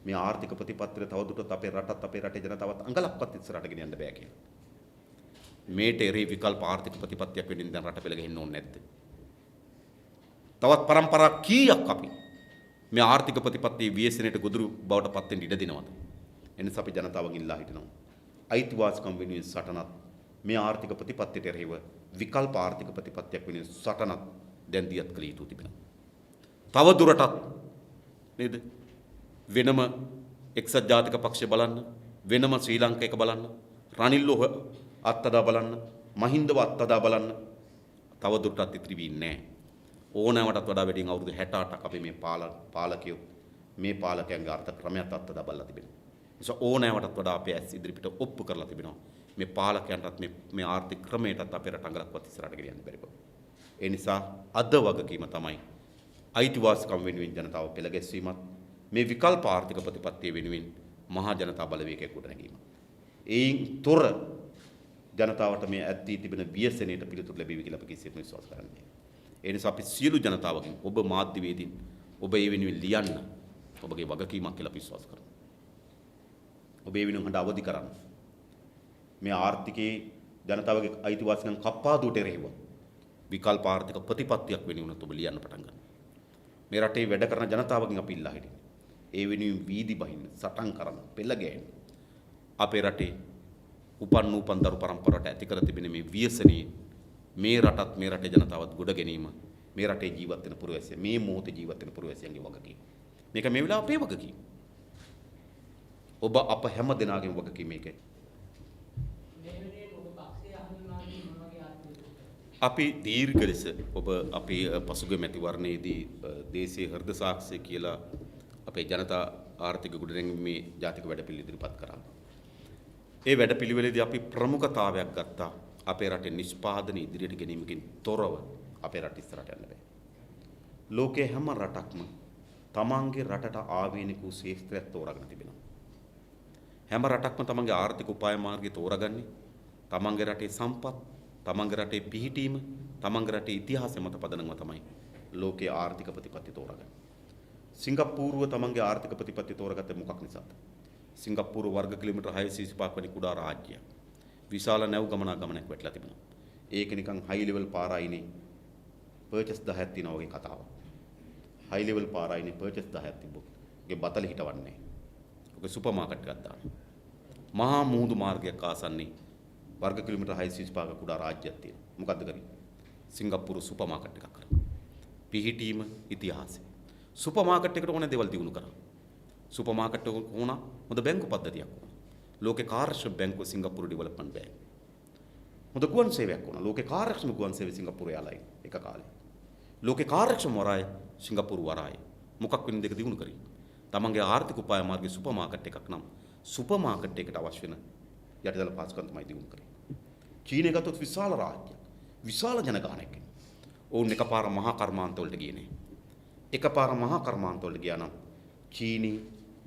මේ ආර්ථික ප්‍රතිපත්තිය තවදුරටත් අපේ රටත් අපේ රටේ ජනතාවත් අඟලක්වත් ඉස්සරහට ගෙන යන්න බෑ කියලා. මේට එරෙහි විකල්ප ආර්ථික ප්‍රතිපත්තියක් වෙනින් දැන් රට පෙළ ගහින්න ඕනේ නැද්ද? තවත් පරම්පරා කීයක් අපි මේ ආර්ථික ප්‍රතිපත්තියේ ව්‍යසනයට ගොදුරු බවට පත් වෙන්න ඉඩ දෙනවද? එනිසා අපි ජනතාවගෙන් ඉල්ලා හිටිනවා. අයිතිවාසිකම් වෙනුවෙන් සටනත් මේ ආර්ථික ප්‍රතිපත්තියට එරෙහිව විකල්ප ආර්ථික ප්‍රතිපත්තියක් වෙනුවෙන් සටනත් දැන් දියත් කළ යුතු තිබෙනවා. තව දුරටත් නේද? වෙනම එක්සත් ජාතික පක්ෂය බලන්න, වෙනම ශ්‍රී ලංකේක බලන්න, රනිල්ව අත්දා බලන්න, මහින්දව අත්දා බලන්න තව දුරටත් ඉතිරි වෙන්නේ නැහැ. ඕනෑමටත් වඩා වැඩියෙන් අවුරුදු 68ක් අපි මේ පාලකයෝ මේ පාලකයන්ගේ අර්ථ ක්‍රමයට අත්දා බලලා තිබෙනවා. නිසා ඕනෑමටත් වඩා අපේ ඇස් ඉදිරිපිට ඔප්පු කරලා තිබෙනවා. මේ පාලකයන්ටත් මේ ආර්ථික ක්‍රමයටත් අපේ රට අඟලක්වත් ඉස්සරහට ගෙනියන්න බැරි බව. ඒ නිසා අද වගකීම තමයි අයිතිවාසිකම් වෙනුවෙන් ජනතාව පෙළ ගැස්වීමත් මේ විකල්ප ආර්ථික ප්‍රතිපත්තිය වෙනුවෙන් මහා ජනතා බලවේගයක් ගොඩනැගීම. ඒයින් තොර ජනතාවට මේ ඇද්දී තිබෙන ව්‍යසනයට පිළිතුරු ලැබෙවි කියලා අපි කිසිසේත්ම විශ්වාස කරන්නේ. ඒ නිසා අපි සියලු ජනතාවගෙන් ඔබ මාධ්‍යවේදීන් ඔබ ඒ වෙනුවෙන් ලියන්න ඔබගේ වගකීමක් කියලා අපි විශ්වාස කරනවා. ඔබ ඒ වෙනුවෙන් හඬ අවදි කරන්න. මේ ආර්ථිකයේ ජනතාවගේ අයිතිවාසිකම් කප්පාදුවට එරෙහිව විකල්ප ආර්ථික ප්‍රතිපත්තියක් වෙනුවෙන් ඔබ ලියන්න පටන් ගන්න. මේ රටේ වැඩ කරන ජනතාවගෙන් අපි ඉල්ලා හිටින්නේ. ඒ වෙනුවෙන් වීදි බහින්න, සටන් කරන්න, පෙළ ගැහෙන්න. අපේ රටේ උපන් දරු පරම්පරාවට ඇති කර තිබෙන මේ ව්‍යසනයේ මේ රටත් මේ රටේ ජනතාවත් ගොඩ ගැනීම මේ රටේ ජීවත් වෙන පුරවැසියන් මේ මොහොතේ ජීවත් වෙන පුරවැසියන්ගේ වගකීම. මේක මේ වෙලාව අපේ වගකීම. ඔබ අප හැම දෙනාගේම වගකීම මේකයි. අපි දීර්ඝ ලෙස ඔබ අපේ පසුගිය මැතිවරණයේදී දේශීය හෘද සාක්ෂි කියලා අපේ ජනතා ආර්ථික ගොඩනැගීමේ ජාතික වැඩපිළිවෙළ ඉදිරිපත් කරා. ඒ වැඩපිළිවෙලේදී අපි ප්‍රමුඛතාවයක් ගත්තා අපේ රටේ නිෂ්පාදන ඉදිරියට ගෙනීමකින් තොරව අපේ රට ඉස්සරහට යන්න බෑ. ලෝකයේ හැම රටක්ම තමන්ගේ රටට ආවේනික වූ ශේෂ්ත්‍රයක් තෝරාගෙන තිබෙනවා. හැම රටක්ම තමන්ගේ ආර්ථික උපාය මාර්ගය තෝරාගන්නේ තමන්ගේ රටේ සම්පත්, තමන්ගේ රටේ පිහිටීම, තමන්ගේ රටේ ඉතිහාසය මත පදනම්ව තමයි ලෝකයේ ආර්ථික ප්‍රතිපත්ති තෝරාගන්නේ. සිංගප්පූරුව තමන්ගේ ආර්ථික ප්‍රතිපත්ති තෝරාගත්තේ මොකක් නිසාද? සිංගප්පූරුව වර්ග කිලෝමීටර් 625ක් වැනි කුඩා රාජ්‍යයක්. විශාල නැව් ගමනක් වැටලා තිබෙනවා. ඒක නිකන් හයි ලෙවල් පාරයිනේ පර්චස් 10ක් තියෙනවා වගේ කතාවක්. හයි ලෙවල් පාරයිනේ පර්චස් 10ක් තිබ්බොත් ඒකේ බතල හිටවන්නේ. ඔක සුපර් මාකට් එකක් දාන්න. මහා මුහුදු මාර්ගයක් ආසන්නේ වර්ග කිලෝමීටර් 625ක කුඩා රාජ්‍යයක් තියෙනවා. මොකද්ද කරන්නේ? සිංගප්පූරු සුපර් මාකට් එකක් කරා. පිහිටීම ඉතිහාසය. සුපර් මාකට් එකට ඕනේ දේවල් දිනු කරා. සුපර් මාකට් එක ඕන හොඳ බැංකු පද්ධතියක් ඕන. ලෝකේ කාර්යක්ෂම බැංකුව සිංගප්පූරු ඩෙවලොප්මන්ට් බැංක්. හොඳ ගුවන් සේවයක් ඕන. ලෝකේ කාර්යක්ෂම ගුවන් සේවය සිංගප්පූරු යාලයි එක කාලේ. ලෝකේ කාර්යක්ෂම වරාය සිංගප්පූරු වරාය. මොකක් වෙන දෙක දිනු කරේ. තමන්ගේ ආර්ථික උපාය මාර්ගයේ සුපර් මාකට් එකක් නම් සුපර් මාකට් එකට අවශ්‍ය වෙන යටිදල පාසුකම් තමයි දිනු කරේ. චීනය ගත්තොත් විශාල රාජ්‍යයක්. විශාල ජනගහනයක්. ඔවුන් එකපාර මහා කර්මාන්ත වලට ගියේ නෑ. එකපාර මහා කර්මාන්ත වලට ගියා නම් චීනී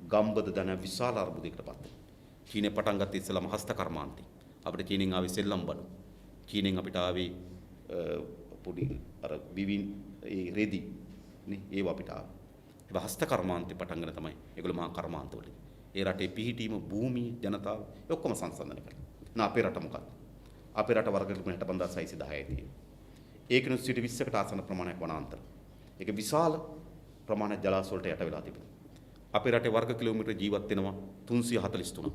ගම්බද දන විශාල අර්බුදයකට පත් වෙනවා. චීනය පටන් ගත්ත ඉස්සෙල්ලාම හස්ත කර්මාන්තේ. අපිට චීනෙන් ආවේ සෙල්ලම් බඩු. චීනෙන් අපිට ආවේ පොඩි අර විවින් ඒ රෙදි නේ ඒව අපිට ආවේ. ඒ හස්ත කර්මාන්තේ පටන් ගන්න තමයි ඒගොල්ලෝ මහා කර්මාන්ත වලට. ඒ රටේ පිහිටීම භූමිය ජනතාව ඔක්කොම සංසන්දනය කරලා. නා අපේ රට මොකක්ද? අපේ රට වර්ග කිලෝමීටර් 7610යි තියෙන්නේ. ඒකෙනුත් සිට 20කට ආසන්න ප්‍රමාණයක් වනාන්තර. ඒක විශාල ප්‍රමාණයක් ජලාශ වලට යට වෙලා තිබෙනවා. අපේ රටේ වර්ග කිලෝමීටර් ජීවත් වෙනවා 343ක්.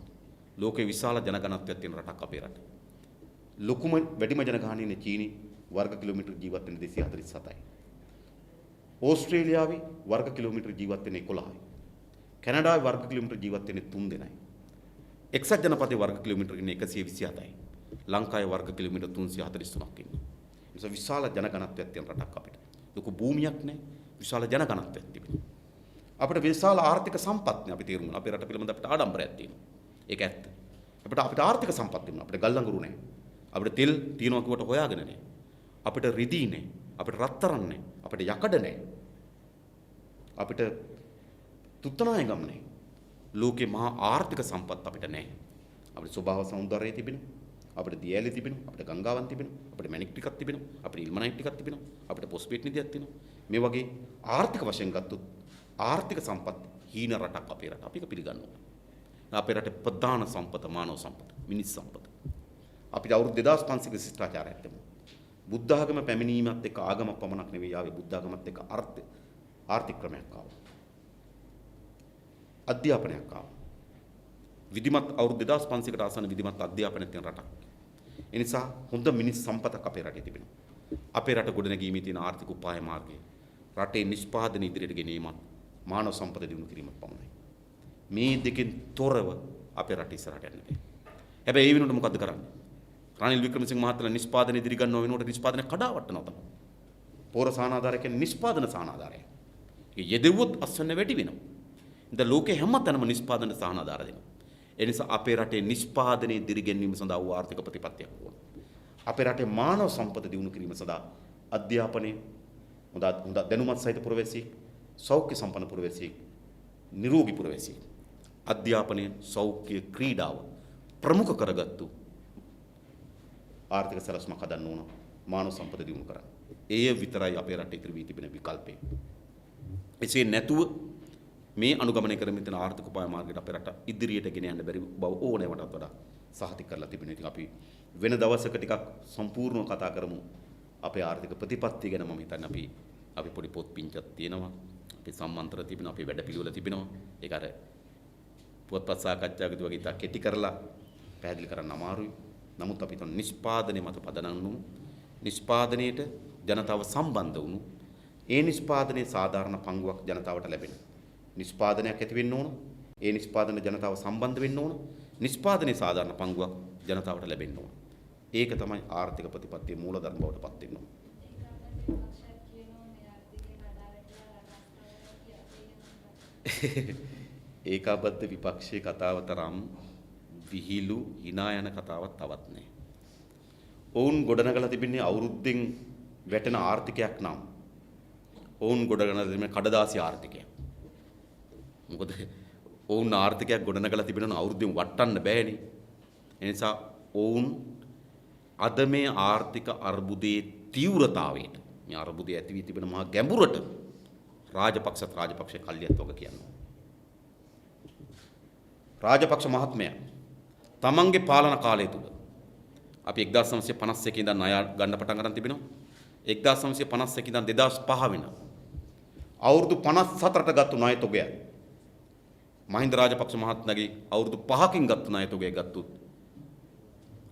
ලෝකේ විශාල ජනගහනත්වයක් තියෙන රටක් අපේ රට. ලොකුම වැඩිම ජනගහනය ඉන්නේ චීනි වර්ග කිලෝමීටර් ජීවත් වෙන 247යි. ඕස්ට්‍රේලියාවේ වර්ග කිලෝමීටර් ජීවත් වෙන 11යි. කැනඩාවේ වර්ග කිලෝමීටර් ජීවත් වෙන්නේ 3 දෙනයි. එක්සත් ජනපදයේ වර්ග කිලෝමීටර් ඉන්නේ 127යි. ලංකාවේ වර්ග කිලෝමීටර් 343ක් ඉන්නවා. ඒ නිසා විශාල ජනගහනත්වයක් තියෙන රටක් අපිට. ලොකු භූමියක් නැහැ. විශාල ජනගහනත්වයක් තිබෙනවා. අපිට විශාල ආර්ථික සම්පත් නේ අපි තේරුම් ගන්න. අපේ රට පිළිබඳ අපිට ආඩම්බරයක් තියෙනවා. ඒක ඇත්ත. අපිට ආර්ථික සම්පත් තිබුණා. අපිට ගල් අඟුරු නැහැ. අපිට තෙල් තියනවා කිව්වට හොයාගෙන නැහැ. අපිට රිදී නැහැ. අපිට රත්තරන් නැහැ. අපිට යකඩ නැහැ. අපිට තුත්තනායගම් නැහැ. ලෝකේ මහා ආර්ථික සම්පත් අපිට නැහැ. අපිට ස්වභාව සෞන්දර්යය තිබෙනවා. අපිට දියැලි තිබෙනවා. අපිට ගංගාවන් තිබෙනවා. අපිට මැණික් ටිකක් තිබෙනවා. අපිට ඉල්මනයිට් ටිකක් තිබෙනවා. අපිට පොස්පේට් නිදියක් තියෙනවා. මේ වගේ ආර්ථික වශයෙන් ගත්තොත් ආර්ථික සම්පත් හීන රටක් අපේ රට. අපි ඒක පිළිගන්න ඕනේ. අපේ රටේ ප්‍රධාන සම්පත මානව සම්පත, මිනිස් සම්පත. අපිට අවුරුදු 2500ක ශිෂ්ටාචාරයක් තිබුණා. බුද්ධ ආගම පැමිණීමත් එක්ක ආගමක් පමණක් නෙවෙයි ආවේ බුද්ධ ආගමත් එක්ක ආර්ථික ක්‍රමයක් ආවා. අධ්‍යාපනයක් ආවා. විධිමත් අවුරුදු 2500කට ආසන්න විධිමත් අධ්‍යාපනයක් තියෙන රටක්. ඒ නිසා හොඳ මිනිස් සම්පතක් අපේ රටේ තිබෙනවා. අපේ රට ගොඩනැගීමේ තියෙන ආර්ථික උපාය මාර්ගය රටේ නිෂ්පාදන ඉදිරියට ගෙනීමත් මානව සම්පත දියුණු කිරීමත් පමණයි. මේ දෙකෙන් තොරව අපේ රට ඉස්සරහට යන්න බෑ. හැබැයි ඒ වෙනුවට මොකද්ද කරන්නේ? රනිල් වික්‍රමසිංහ මහත්තයා නිෂ්පාදන ඉදිරි ගන්නව වෙනුවට නිෂ්පාදනය කඩාවට්ටනවා තමයි. පෝර සානාධාරය කියන්නේ නිෂ්පාදන සානාධාරය. ඒ යෙදුවොත් අස්වැන්න වැඩි වෙනවා. ඉතින් ලෝකේ හැමතැනම නිෂ්පාදන සානාධාර දෙනවා. ඒ නිසා අපේ රටේ නිෂ්පාදනයේ ඉදිරි ගැනීම සඳහා වූ ආර්ථික ප්‍රතිපත්තියක් ඕන. අපේ රටේ මානව සම්පත දියුණු කිරීම සඳහා අධ්‍යාපනය හොඳ දැනුමත් සහිත පුරවැසියෙක්, සෞඛ්‍ය සම්පන්න පුරවැසියෙක්, නිරෝගී පුරවැසියෙක්, අධ්‍යාපනය, සෞඛ්‍ය, ක්‍රීඩාව ප්‍රමුඛ කරගත්තු ආර්ථික සැලැස්මක් හදන්න ඕන. මානව සම්පත දියුණු කරන්න. එය විතරයි අපේ රටේ ඉතිරි වී තිබෙන විකල්පය. එසේ නැතුව මේ අනුගමනය කරමින් තියෙන ආර්ථික උපාය මාර්ගයට අපේ රට ඉදිරියට ගෙන යන්න බැරි බව ඕනෑමටත් වඩා සහතික කරලා තිබෙනවා. ඉතින් අපි වෙන දවසක ටිකක් සම්පූර්ණව කතා කරමු. අපේ ආර්ථික ප්‍රතිපත්තිය ගැන මම හිතන්නේ අපි පොඩි පොත් පිංචක් තියෙනවා. අපි සම්මන්ත්‍ර තිබෙනවා. අපේ වැඩපිළිවෙල තිබෙනවා. ඒක අර පුවත්පත් සාකච්ඡාවකදී වගේ ඉතා කෙටි කරලා පැහැදිලි කරන්න අමාරුයි. නමුත් අපි තන නිෂ්පාදනය මත පදනම් වුණු නිෂ්පාදනයේට ජනතාව සම්බන්ධ වුණු ඒ නිෂ්පාදනයේ සාධාරණ පංගුවක් ජනතාවට ලැබෙන. නිෂ්පාදනයක් ඇති වෙන්න ඕන. ඒ නිෂ්පාදන ජනතාව සම්බන්ධ වෙන්න ඕන. නිෂ්පාදනයේ සාධාරණ පංගුවක් ජනතාවට ලැබෙන්න ඕන. ඒක තමයි ආර්ථික ප්‍රතිපත්තියේ මූලධර්ම බවට පත් වෙන්න ඕන. ඒකාබද්ධ විපක්ෂයේ කතාව තරම් විහිළු hina යන කතාවක් තවත් නැහැ. ඔවුන් ගොඩනගලා තිබෙන්නේ අවුරුද්දෙන් වැටෙන ආර්ථිකයක් නම් ඔවුන් ගොඩනගලා තිබෙන කඩදාසි ආර්ථිකයක්. මොකද ඔවුන් ආර්ථිකයක් ගොඩනගලා තිබෙනවා අවුරුද්දෙන් වටන්න බෑනේ. ඒ නිසා ඔවුන් අද මේ ආර්ථික අර්බුදයේ තීව්‍රතාවයට මේ අර්බුදය ඇති වී තිබෙන මහා ගැඹුරට රාජපක්ෂ කල්ලියත් වග කියනවා. රාජපක්ෂ මහත්මයා තමන්ගේ පාලන කාලය තුල අපි 1951 ඉඳන් ණය ගන්න පටන් ගන්න තිබෙනවා. 1951 ඉඳන් 2005 වෙන අවුරුදු 54ට ගත්තු ණය තොගය මහින්ද රාජපක්ෂ මහත්මයාගේ අවුරුදු 5කින් ගත්තු ණය තොගය ගත්තොත්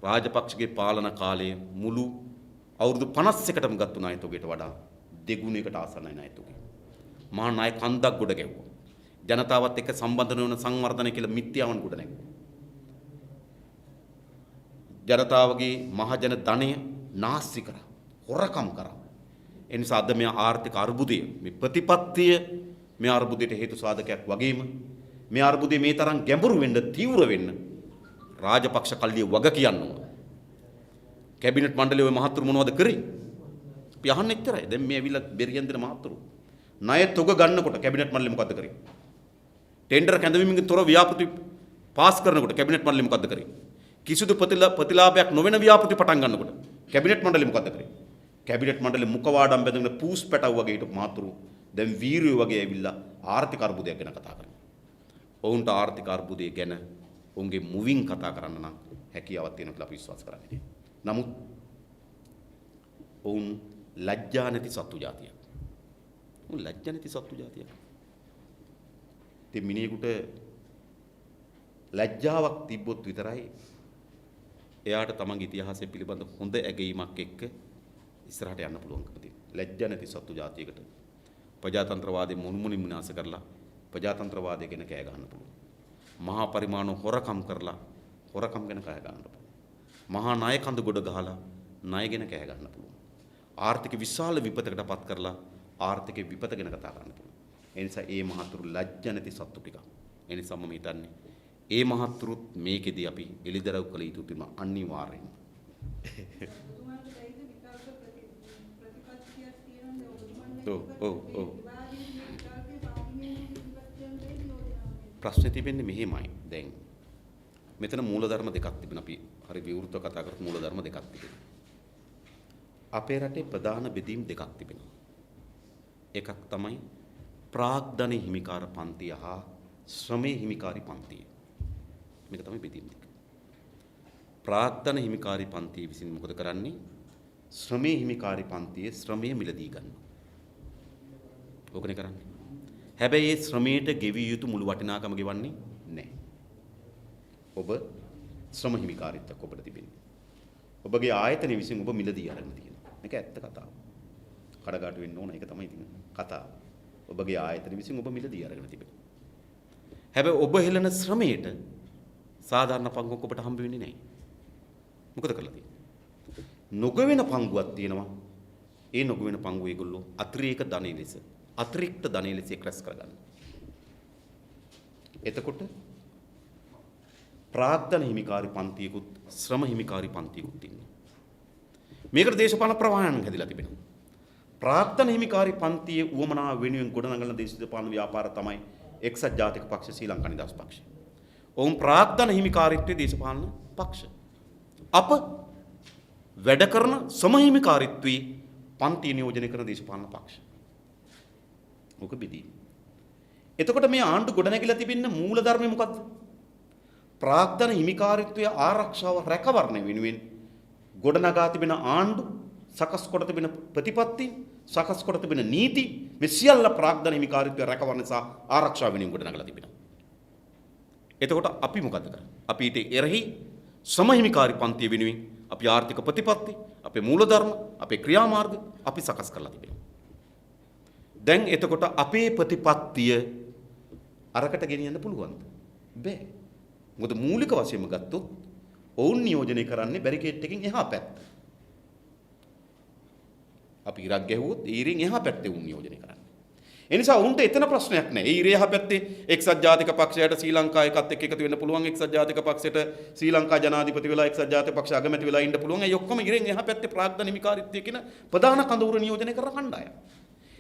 රාජපක්ෂගේ පාලන කාලයේ මුළු අවුරුදු 51කටම ගත්තු ණය තොගයට වඩා දෙගුණයකට ආසන්නයි ණය තොගය. මහා ණය කන්දක් ගොඩ ගැහුවා. ජනතාවත් එක්ක සම්බන්ධ වෙන සංවර්ධනය කියලා මිත්‍යාවන් ගොඩ නැගුවා. ජනතාවගේ මහජන ධනය නාස්ති කරා, හොරකම් කරා. ඒ නිසා අද මේ ආර්ථික අර්බුදය, මේ ප්‍රතිපත්තිය මේ අර්බුදයට හේතු සාධකයක් වගේම මේ අර්බුදය මේ තරම් ගැඹුරු වෙන්න, තීව්‍ර වෙන්න රාජපක්ෂ කල්ලිය වග කියන්න ඕන. කැබිනට් මණ්ඩලයේ ওই මහතුරු මොනවද කරේ? අපි අහන්නේ එච්චරයි. දැන් මේ ඇවිල්ලා බෙරියන් දෙන මහතුරු ණය තොග ගන්නකොට කැබිනට් මණ්ඩලය මොකද්ද කරේ? ටෙන්ඩර් කැඳවීමකින් තොර ව්‍යාපෘති පාස් කරනකොට කැබිනට් මණ්ඩලය මොකද්ද කරේ? කිසිදු ප්‍රතිලාභයක් නොවන ව්‍යාපෘති පටන් ගන්නකොට කැබිනට් මණ්ඩලය මොකද්ද කරේ? කැබිනට් මණ්ඩලය මුඛවාඩම් බැඳගෙන පූස් පැටව වගේ හිටපු මාතුරු දැන් වීරයෝ වගේ ඇවිල්ලා ආර්ථික අර්බුදයක් ගැන කතා කරනවා. ඔවුන්ට ආර්ථික අර්බුදය ගැන ඔවුන්ගේ මුවින් කතා කරන්න නම් හැකියාවක් තියෙනවා කියලා අපි විශ්වාස කරන්නේ. නමුත් ඔවුන් ලැජ්ජා නැති සත්තු జాතියක්. ඔවුන් ලැජ්ජා නැති සත්තු జాතියක්. ඉතින් මිනිහෙකුට ලැජ්ජාවක් තිබ්බොත් විතරයි එයාට තමන්ගේ ඉතිහාසය පිළිබඳ හොඳ ඇගීමක් එක්ක ඉස්සරහට යන්න පුළුවන්කම තියෙනවා. ලැජ්ජා නැති සත්තු జాතියකට ප්‍රජාතන්ත්‍රවාදී මුණුමුණින් විනාශ කරලා ප්‍රජාතන්ත්‍රවාදය ගැන කෑ ගහන්න පුළුවන්. මහා පරිමාණ හොරකම් කරලා හොරකම් ගැන කෑ ගහන්න පුළුවන්. මහා ණය කඳු ගොඩ ගහලා ණය ගැන කෑ ගහන්න පුළුවන්. ආර්ථික විශාල විපතකට පත් කරලා ආර්ථික විපත ගැන කතා කරන්න පුළුවන්. ඒ නිසා ඒ මහතුරු ලැජ්ජා නැති සත්තු ටික. ඒ නිසා මම හිතන්නේ ඒ මහතුරුත් මේකෙදී අපි එලිදරව් කළ යුතු තිබුණා අනිවාර්යෙන්. ඔව් ප්‍රශ්නේ තිබෙන්නේ මෙහෙමයි. දැන් මෙතන මූලධර්ම දෙකක් තිබෙනවා. අපි හරි විවෘතව කතා කරත් මූලධර්ම දෙකක් තිබෙනවා. අපේ රටේ ප්‍රධාන බෙදීම් දෙකක් තිබෙනවා. එකක් තමයි ප්‍රාග්ධන හිමිකාර පන්තිය හා ශ්‍රමයේ හිමිකාරී පන්තිය. මේක තමයි බෙදීම් දෙක. ප්‍රාග්ධන හිමිකාරී පන්තිය විසින් මොකද කරන්නේ? ශ්‍රමයේ හිමිකාරී පන්තියේ ශ්‍රමය මිලදී ගන්නවා. ඕකනේ කරන්නේ. හැබැයි ඒ ශ්‍රමයට ගෙවිය යුතු මුළු වටිනාකම ගෙවන්නේ නැහැ. ඔබ ශ්‍රම හිමිකාරීත්වයක් ඔබට තිබෙන්නේ. ඔබගේ ආයතනය විසින් ඔබ මිලදී අරගෙන තියෙනවා. මේක ඇත්ත කතාව. කඩගාටු වෙන්න ඕන ඒක තමයි තියෙන කතාව. ඔබගේ ආයතනය විසින් ඔබ මිලදී අරගෙන තිබෙනවා. හැබැයි ඔබ හෙළන ශ්‍රමයට සාධාරණ පංගුවක් ඔබට හම්බ වෙන්නේ නැහැ. මොකද කරලා තියෙන්නේ? නොගවෙන පංගුවක් තියෙනවා. ඒ නොගවෙන පංගුව ඒගොල්ලෝ අතිරික්ත ධනෙ ලෙස එක්රැස් කරගන්න. එතකොට ප්‍රාග්ධන හිමිකාරී පන්තියකුත් ශ්‍රම හිමිකාරී පන්තියකුත් ඉන්නවා. මේකට දේශපාලන ප්‍රවාහයන් හැදිලා තිබෙනවා. ප්‍රාග්ධන හිමිකාරී පන්තියේ උවමනාව වෙනුවෙන් ගොඩනගන දේශපාලන ව්‍යාපාර තමයි එක්සත් ජාතික පක්ෂ ශ්‍රී ලංකා නිදහස් පක්ෂ. ඔවුන් ප්‍රාග්ධන හිමිකාරීත්වයේ දේශපාලන පක්ෂ. අප වැඩ කරන සමහිමිකාරීත්වයේ පන්ති නියෝජනය කරන දේශපාලන පක්ෂ. මොක බෙදී. එතකොට මේ ආණ්ඩු ගොඩනැගිලා තිබෙන මූලධර්මය මොකද්ද? ප්‍රාග්ධන හිමිකාරීත්වයේ ආරක්ෂාව රැකවරණය වෙනුවෙන් ගොඩනගා තිබෙන ආණ්ඩු සකස් කොට තිබෙන ප්‍රතිපත්ති සකස් කොට තිබෙන නීති මේ සියල්ල ප්‍රාග්ධන හිමිකාරීත්වයේ රැකවරණ සහ ආරක්ෂාව වෙනුවෙන් ගොඩනගලා තිබෙනවා. එතකොට අපි මොකද කරන්නේ? අපි ඊට එරෙහි සමහිමිකාරී පන්තිය වෙනුවෙන් අපි ආර්ථික ප්‍රතිපත්ති, අපේ මූලධර්ම, අපේ ක්‍රියාමාර්ග අපි සකස් කරලා තිබෙනවා. දැන් එතකොට අපේ ප්‍රතිපත්තිය අරකට ගෙනියන්න පුළුවන්ද? බෑ. මොකද මූලික වශයෙන්ම ගත්තොත් ඔවුන් නියෝජනය කරන්නේ බැරිකේඩ් එකකින් එහා පැත්ත. අපි ඉරක් ගැහුවොත් ඊරින් එහා පැත්තේ උන් නියෝජනය කරන්නේ. ඒ නිසා උන්ට එතන ප්‍රශ්නයක් නැහැ. ඒ ඉරේ එහා පැත්තේ එක්සත් ජාතික පක්ෂයට ශ්‍රී ලංකා එකත් එක්ක එකතු වෙන්න පුළුවන්. එක්සත් ජාතික පක්ෂයට ශ්‍රී ලංකා ජනාධිපති වෙලා එක්සත් ජාතික පක්ෂ අගමැති වෙලා ඉන්න පුළුවන්. ඒ ඔක්කොම ඉරෙන් එහා පැත්තේ ප්‍රාග්ධන හිමිකාරීත්වය කියන ප්‍රධාන කඳවුර නියෝජනය කරන කණ්ඩායම්.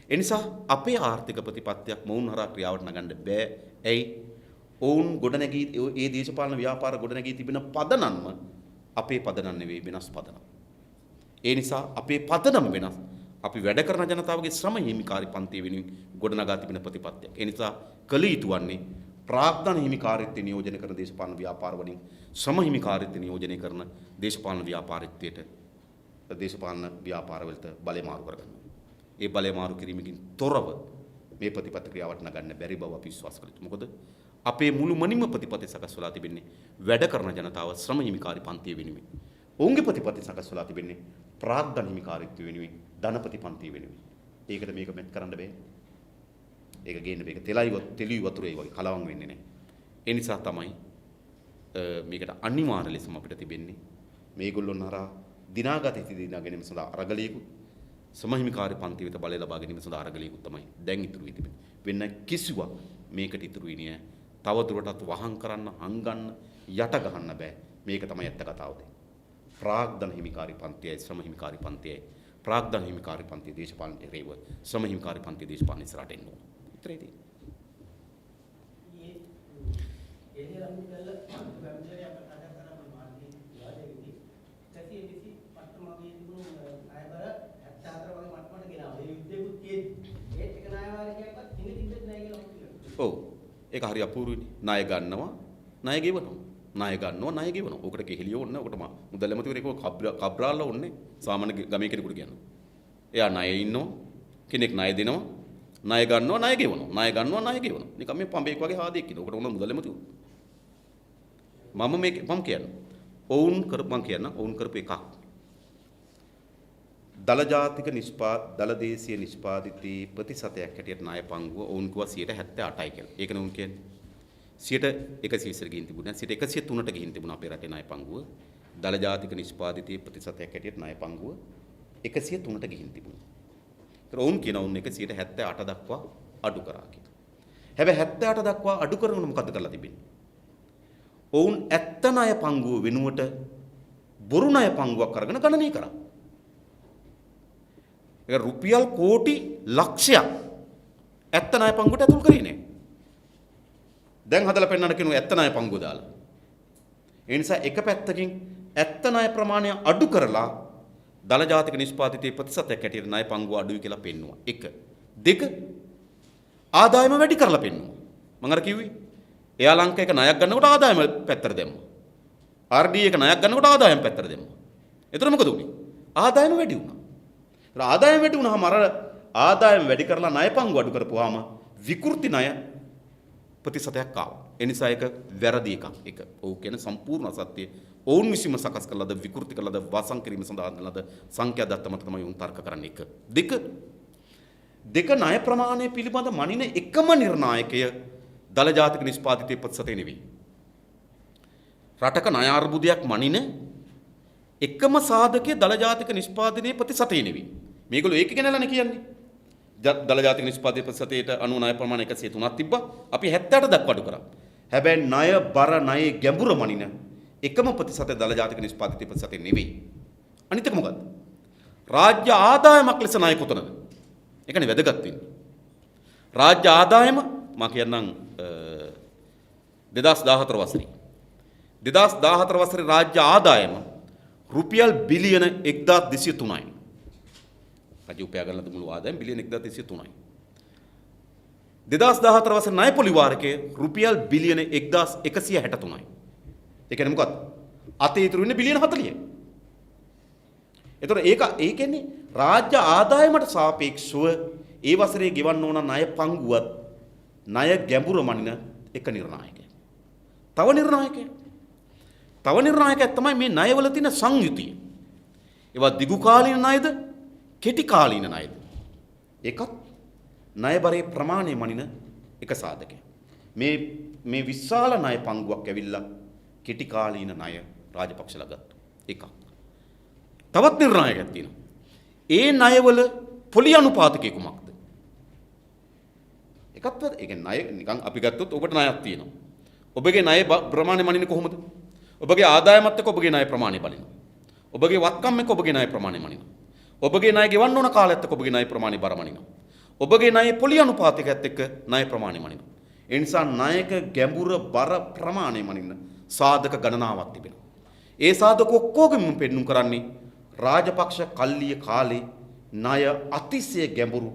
ඒ නිසා අපේ ආර්ථික ප්‍රතිපත්තියක් මොවුන් හරහා ක්‍රියාවට නගන්න බෑ. ඇයි? ඔවුන් ගොඩනැගී ඒ දේශපාලන ව්‍යාපාර ගොඩනැගී තිබෙන පදනම්ම අපේ පදනම් නෙවෙයි, වෙනස් පදනම්. ඒ නිසා අපේ පදනම වෙනස්. අපි වැඩ කරන ජනතාවගේ ශ්‍රම හිමිකාරී පන්තිය වෙනුවෙන් ගොඩනගා තිබෙන ප්‍රතිපත්තියක්. ඒ නිසා කළ යුතු වන්නේ ප්‍රාග්ධන හිමිකාරීත්වය නියෝජනය කරන දේශපාලන ව්‍යාපාර වලින් ශ්‍රම හිමිකාරීත්වය නියෝජනය කරන දේශපාලන ව්‍යාපාරිත්වයට දේශපාලන ව්‍යාපාරවලට බලය මාරු කරගන්නවා. ඒ බලය මාරු කිරීමකින් තොරව මේ ප්‍රතිපත්ති ක්‍රියාවට නගන්න බැරි බව අපි විශ්වාස කළා. මොකද අපේ මුළු මනින්ම ප්‍රතිපත්ති සකස් වෙලා තිබෙන්නේ වැඩ කරන ජනතාව ශ්‍රම හිමිකාරී පන්තිය වෙනුවෙන්. ඔවුන්ගේ ප්‍රතිපත්ති සකස් වෙලා තිබෙන්නේ ප්‍රාග්ධන හිමිකාරීත්වය වෙනුවෙන්, ධනපති පන්තිය වෙනුවෙන්. ඒකට මේක මෙත් කරන්න බෑ. ඒක ගේන්න මේක තෙලයි වතුරේ වගේ කලවම් වෙන්නේ නැහැ. ඒ නිසා තමයි මේකට අනිවාර්ය ලෙසම අපිට තිබෙන්නේ මේගොල්ලොන් හරහා දිනාගත යුතු දිනා ගැනීම සඳහා අරගලියකුත් සමහිමිකාරී පන්තිය වෙත බලය ලබා ගැනීම සඳහා අරගලියකුත් තමයි දැන් ඉතුරු වී තිබෙන්නේ. වෙන කිසිවක් මේකට ඉතුරු වෙන්නේ නැහැ. තව දුරටත් වහං කරන්න, හංගන්න, යට ගහන්න බෑ. මේක තමයි ඇත්ත කතාව. ප්‍රාග්ධන හිමිකාරී පන්තියයි ශ්‍රම හිමිකාරී පන්තියයි ප්‍රාග්ධන හිමිකාරී පන්තිය දේශපාලන රේව ශ්‍රම හිමිකාරී පන්තිය දේශපාලන ඉස්සරහට එන්න ඕන. ඉතරේ තියෙන්නේ. ये रंगल व्यवसाय प्रकार करना मार्गी यादेगी तसी एसी पट्टमागी इदु नायबर हत्यातर वगे मट्टमට ගෙනාවා. ඒ යුද්ධෙකුත් තියෙද්දි ඒත් එක නායවාරිකයක්වත් හිඟ තිබෙන්නේ නැහැ කියලා මම කියනවා. ඔව්. ඒක හරි අපූර්වනේ. ණය ගන්නවා, ණය ගෙවනවා. ණය ගන්නවා, ණය ගෙවනවා. ඔකට කෙහෙලිය ඕනේ නැහැ. ඔකට මුදල්මතුවරේ කබ්‍රාල්ල ඕනේ. සාමාන්‍ය ගමේ කෙනෙකුට කියනවා. එයා ණයේ ඉන්නවා. කෙනෙක් ණය දෙනවා. ණය ගන්නවා, ණය ගෙවනවා. ණය ගන්නවා, ණය ගෙවනවා. නිකන් මේ පඹේක් වගේ හාදෙක් ඉන්නවා. ඔකට උන මුදල්මතුව. මම කියන්නේ. ඔවුන් කරපු එකක්. දල ජාතික දල දේශීය නිෂ්පාදිතී ප්‍රතිශතයක් හැටියට ණය පංගුව ඔවුන් කිව්වා 78යි කියලා. ඒකනේ උන් කියන්නේ. 120ට ගිහින් තිබුණා. 103ට ගිහින් තිබුණා අපේ රටේ ණය පංගුව. දල ජාතික නිෂ්පාදිතී ප්‍රතිශතයක් හැටියට ණය පංගුව 103ට ගිහින් තිබුණා. ඒතර ඔවුන් කියනවා උන් 178 දක්වා අඩු කරා කියලා. හැබැයි 78 දක්වා අඩු කරනකොට මොකද කරලා තිබෙන්නේ? ඔවුන් ඇත්ත ණය පංගුව වෙනුවට බොරු ණය පංගුවක් අරගෙන ගණනය කරා. ඒක රුපියල් කෝටි ලක්ෂයක් ඇත්ත ණය පංගුවට ඇතුල් කරේ නෑ. දැන් හදලා පෙන්නන්න කියනවා ඇත්ත ණය පංගුව දාලා. ඒ නිසා එක පැත්තකින් ඇත්ත ණය ප්‍රමාණය අඩු කරලා දල ජාතික නිෂ්පාදිතයේ ප්‍රතිශතයක් හැටියට ණය පංගුව අඩුයි කියලා පෙන්නුවා. එක. දෙක ආදායම වැඩි කරලා පෙන්නුවා. මම අර කිව්වේ එයා ලංකාව එක ණයක් ගන්නකොට ආදායම පැත්තට දැම්මා. RD එක ණයක් ගන්නකොට ආදායම පැත්තට දැම්මා. එතන මොකද උනේ? ආදායම වැඩි වුණා. ඒතර ආදායම වැඩි වුණාම අර ආදායම වැඩි කරලා ණය පංගුව අඩු කරපුවාම විකෘති ණය ප්‍රතිශතයක් ආවා. ඒ නිසා ඒක වැරදි එකක්. ඒක ඔව් කියන සම්පූර්ණ අසත්‍ය. ඔවුන් විසින්ම සකස් කළාද විකෘති කළාද වාසං කිරීම සඳහා හදලාද සංඛ්‍යා දත්ත මත තමයි උන් තර්ක කරන්නේ. එක. දෙක ණය ප්‍රමාණය පිළිබඳ මනින එකම නිර්ණායකය දල ජාතික නිෂ්පාදිතයේ ප්‍රතිශතය නෙවෙයි. රටක ණය අර්බුදයක් මනින එකම සාධකයේ දල ජාතික නිෂ්පාදනයේ ප්‍රතිශතය නෙවෙයි. මේගොල්ලෝ ඒක ගැනලානේ කියන්නේ. දල ජාතික නිෂ්පාදනයේ ප්‍රතිශතයට 99 ප්‍රමාණය 103ක් තිබ්බා. අපි 78 දක්වා අඩු කරා. හැබැයි ණය බර ණයේ ගැඹුර මනින එකම ප්‍රතිශතය දල ජාතික නිෂ්පාදිතයේ ප්‍රතිශතය නෙවෙයි. අනිත් එක මොකද්ද? රාජ්‍ය ආදායමක් ලෙස ණය කොතනද? ඒකනේ වැදගත් වෙන්නේ. රාජ්‍ය ආදායම මම කියන්නම් 2014 වසරේ 2014 වසරේ රාජ්‍ය ආදායම රුපියල් බිලියන 1203යි. රජු උපයා ගන්න මුළු ආදායම බිලියන 1203යි. 2014 වසර ණය පොලි වාරකයේ රුපියල් බිලියන 1163යි. ඒ කියන්නේ මොකක්ද? අතේ ඉතුරු වෙන්නේ බිලියන 40යි. එතකොට ඒ කියන්නේ රාජ්‍ය ආදායමට සාපේක්ෂව ඒ වසරේ ගෙවන්න ඕන ණය පංගුවත් ණය ගැඹුර මනින එක නිර්ණායකය. තව නිර්ණායකයක් තමයි මේ ණයවල තියෙන සංයුතිය. ඒවා දිගු කාලීන ණයද කෙටි කාලීන ණයද? ඒකත් ණයබරේ ප්‍රමාණය මනින එක සාධකයක්. මේ විශාල ණය පංගුවක් ඇවිල්ලා කෙටි කාලීන ණය රාජපක්ෂලා ගත්තා. එකක්. තවත් නිර්ණායකයක් තියෙනවා. ඒ ණයවල පොලි අනුපාතකය කුමක්ද? එකක්වත් ඒ කියන්නේ ණය නිකන් අපි ගත්තොත් ඔබට ණයක් තියෙනවා. ඔබගේ ණය ප්‍රමාණය මනින්නේ කොහොමද? ඔබගේ ආදායමත් එක්ක ඔබගේ ණය ප්‍රමාණය බලනවා. ඔබගේ වත්කම් එක්ක ඔබගේ ණය ප්‍රමාණය මනිනවා. ඔබගේ ණය ගෙවන්න ඕන කාලයත් එක්ක ඔබගේ ණය ප්‍රමාණය බර මනිනවා. ඔබගේ ණය පොලි අනුපාතකයත් එක්ක ණය ප්‍රමාණය මනිනවා. ඒ නිසා ණයක ගැඹුර බර ප්‍රමාණය මනින්න සාධක ගණනාවක් තිබෙනවා. ඒ සාධක ඔක්කොගෙම පෙන්නුම් කරන්නේ රාජපක්ෂ කල්ලිය කාලේ ණය අතිශය ගැඹුරු